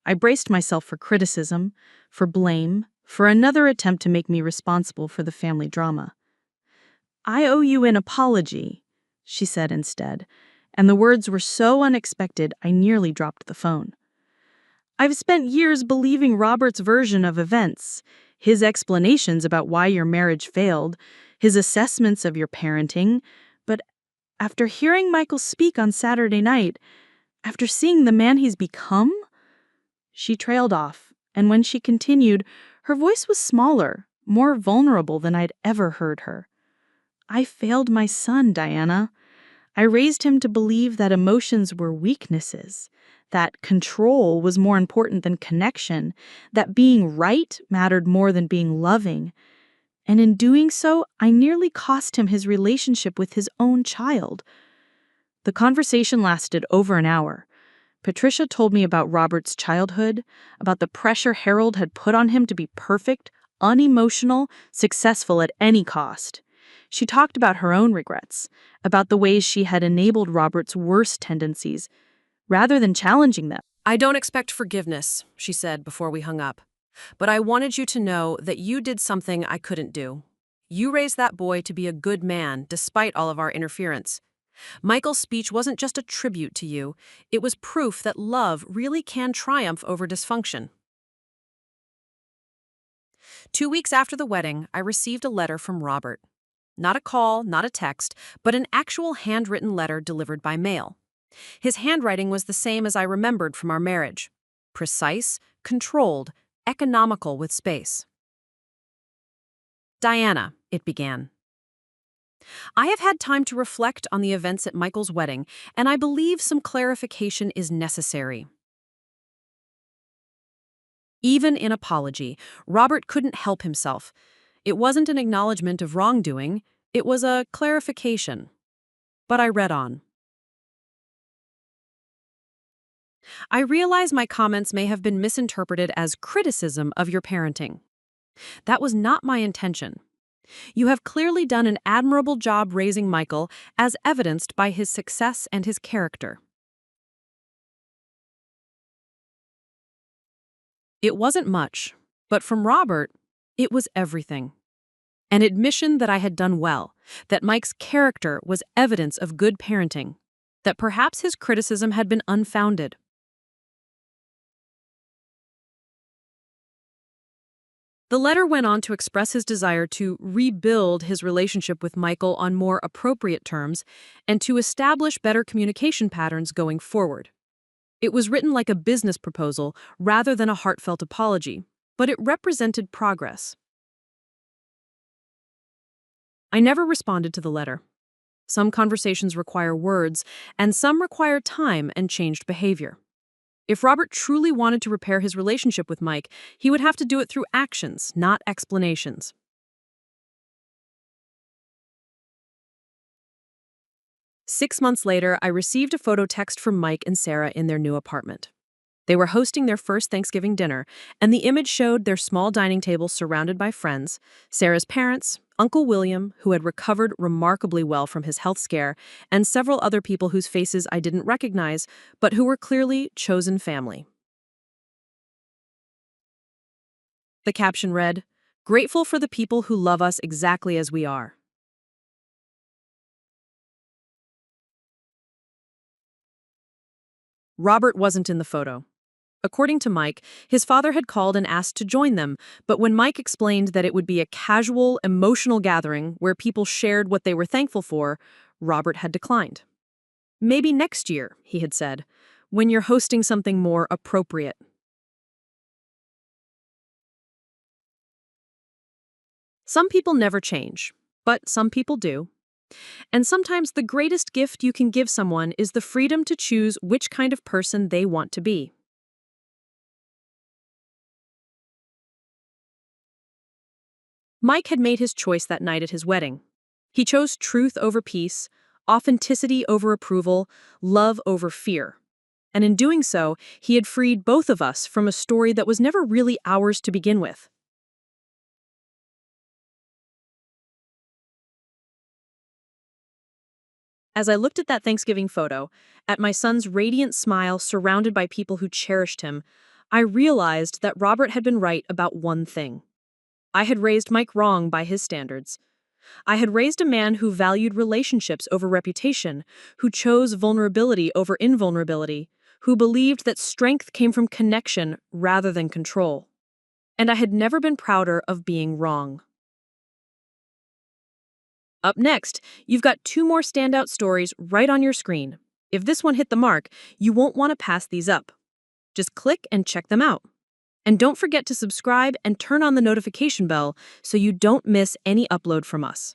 I braced myself for criticism, for blame, for another attempt to make me responsible for the family drama. "I owe you an apology," she said instead, and the words were so unexpected I nearly dropped the phone. "I've spent years believing Robert's version of events, his explanations about why your marriage failed, his assessments of your parenting, but after hearing Michael speak on Saturday night, after seeing the man he's become..." She trailed off, and when she continued, her voice was smaller, more vulnerable than I'd ever heard her. "I failed my son, Diana. I raised him to believe that emotions were weaknesses, that control was more important than connection, that being right mattered more than being loving. And in doing so, I nearly cost him his relationship with his own child." The conversation lasted over an hour. Patricia told me about Robert's childhood, about the pressure Harold had put on him to be perfect, unemotional, successful at any cost. She talked about her own regrets, about the ways she had enabled Robert's worst tendencies, rather than challenging them. "I don't expect forgiveness," she said before we hung up. "But I wanted you to know that you did something I couldn't do. You raised that boy to be a good man despite all of our interference. Michael's speech wasn't just a tribute to you, it was proof that love really can triumph over dysfunction." 2 weeks after the wedding, I received a letter from Robert. Not a call, not a text, but an actual handwritten letter delivered by mail. His handwriting was the same as I remembered from our marriage. Precise, controlled, economical with space. "Diana," it began. "I have had time to reflect on the events at Michael's wedding, and I believe some clarification is necessary." Even in apology, Robert couldn't help himself. It wasn't an acknowledgement of wrongdoing, it was a clarification. But I read on. "I realize my comments may have been misinterpreted as criticism of your parenting. That was not my intention. You have clearly done an admirable job raising Michael, as evidenced by his success and his character. It wasn't much, but from Robert, it was everything. An admission that I had done well, that Mike's character was evidence of good parenting, that perhaps his criticism had been unfounded. The letter went on to express his desire to rebuild his relationship with Michael on more appropriate terms and to establish better communication patterns going forward. It was written like a business proposal rather than a heartfelt apology, but it represented progress. I never responded to the letter. Some conversations require words, and some require time and changed behavior. If Robert truly wanted to repair his relationship with Mike, he would have to do it through actions, not explanations. 6 months later, I received a photo text from Mike and Sarah in their new apartment. They were hosting their first Thanksgiving dinner, and the image showed their small dining table surrounded by friends, Sarah's parents, Uncle William, who had recovered remarkably well from his health scare, and several other people whose faces I didn't recognize, but who were clearly chosen family. The caption read, "Grateful for the people who love us exactly as we are." Robert wasn't in the photo. According to Mike, his father had called and asked to join them, but when Mike explained that it would be a casual, emotional gathering where people shared what they were thankful for, Robert had declined. "Maybe next year," he had said, "when you're hosting something more appropriate." Some people never change, but some people do. And sometimes the greatest gift you can give someone is the freedom to choose which kind of person they want to be. Mike had made his choice that night at his wedding. He chose truth over peace, authenticity over approval, love over fear. And in doing so, he had freed both of us from a story that was never really ours to begin with. As I looked at that Thanksgiving photo, at my son's radiant smile surrounded by people who cherished him, I realized that Robert had been right about one thing. I had raised Mike wrong by his standards. I had raised a man who valued relationships over reputation, who chose vulnerability over invulnerability, who believed that strength came from connection rather than control. And I had never been prouder of being wrong. Up next, you've got 2 more standout stories right on your screen. If this one hit the mark, you won't want to pass these up. Just click and check them out. And don't forget to subscribe and turn on the notification bell so you don't miss any upload from us.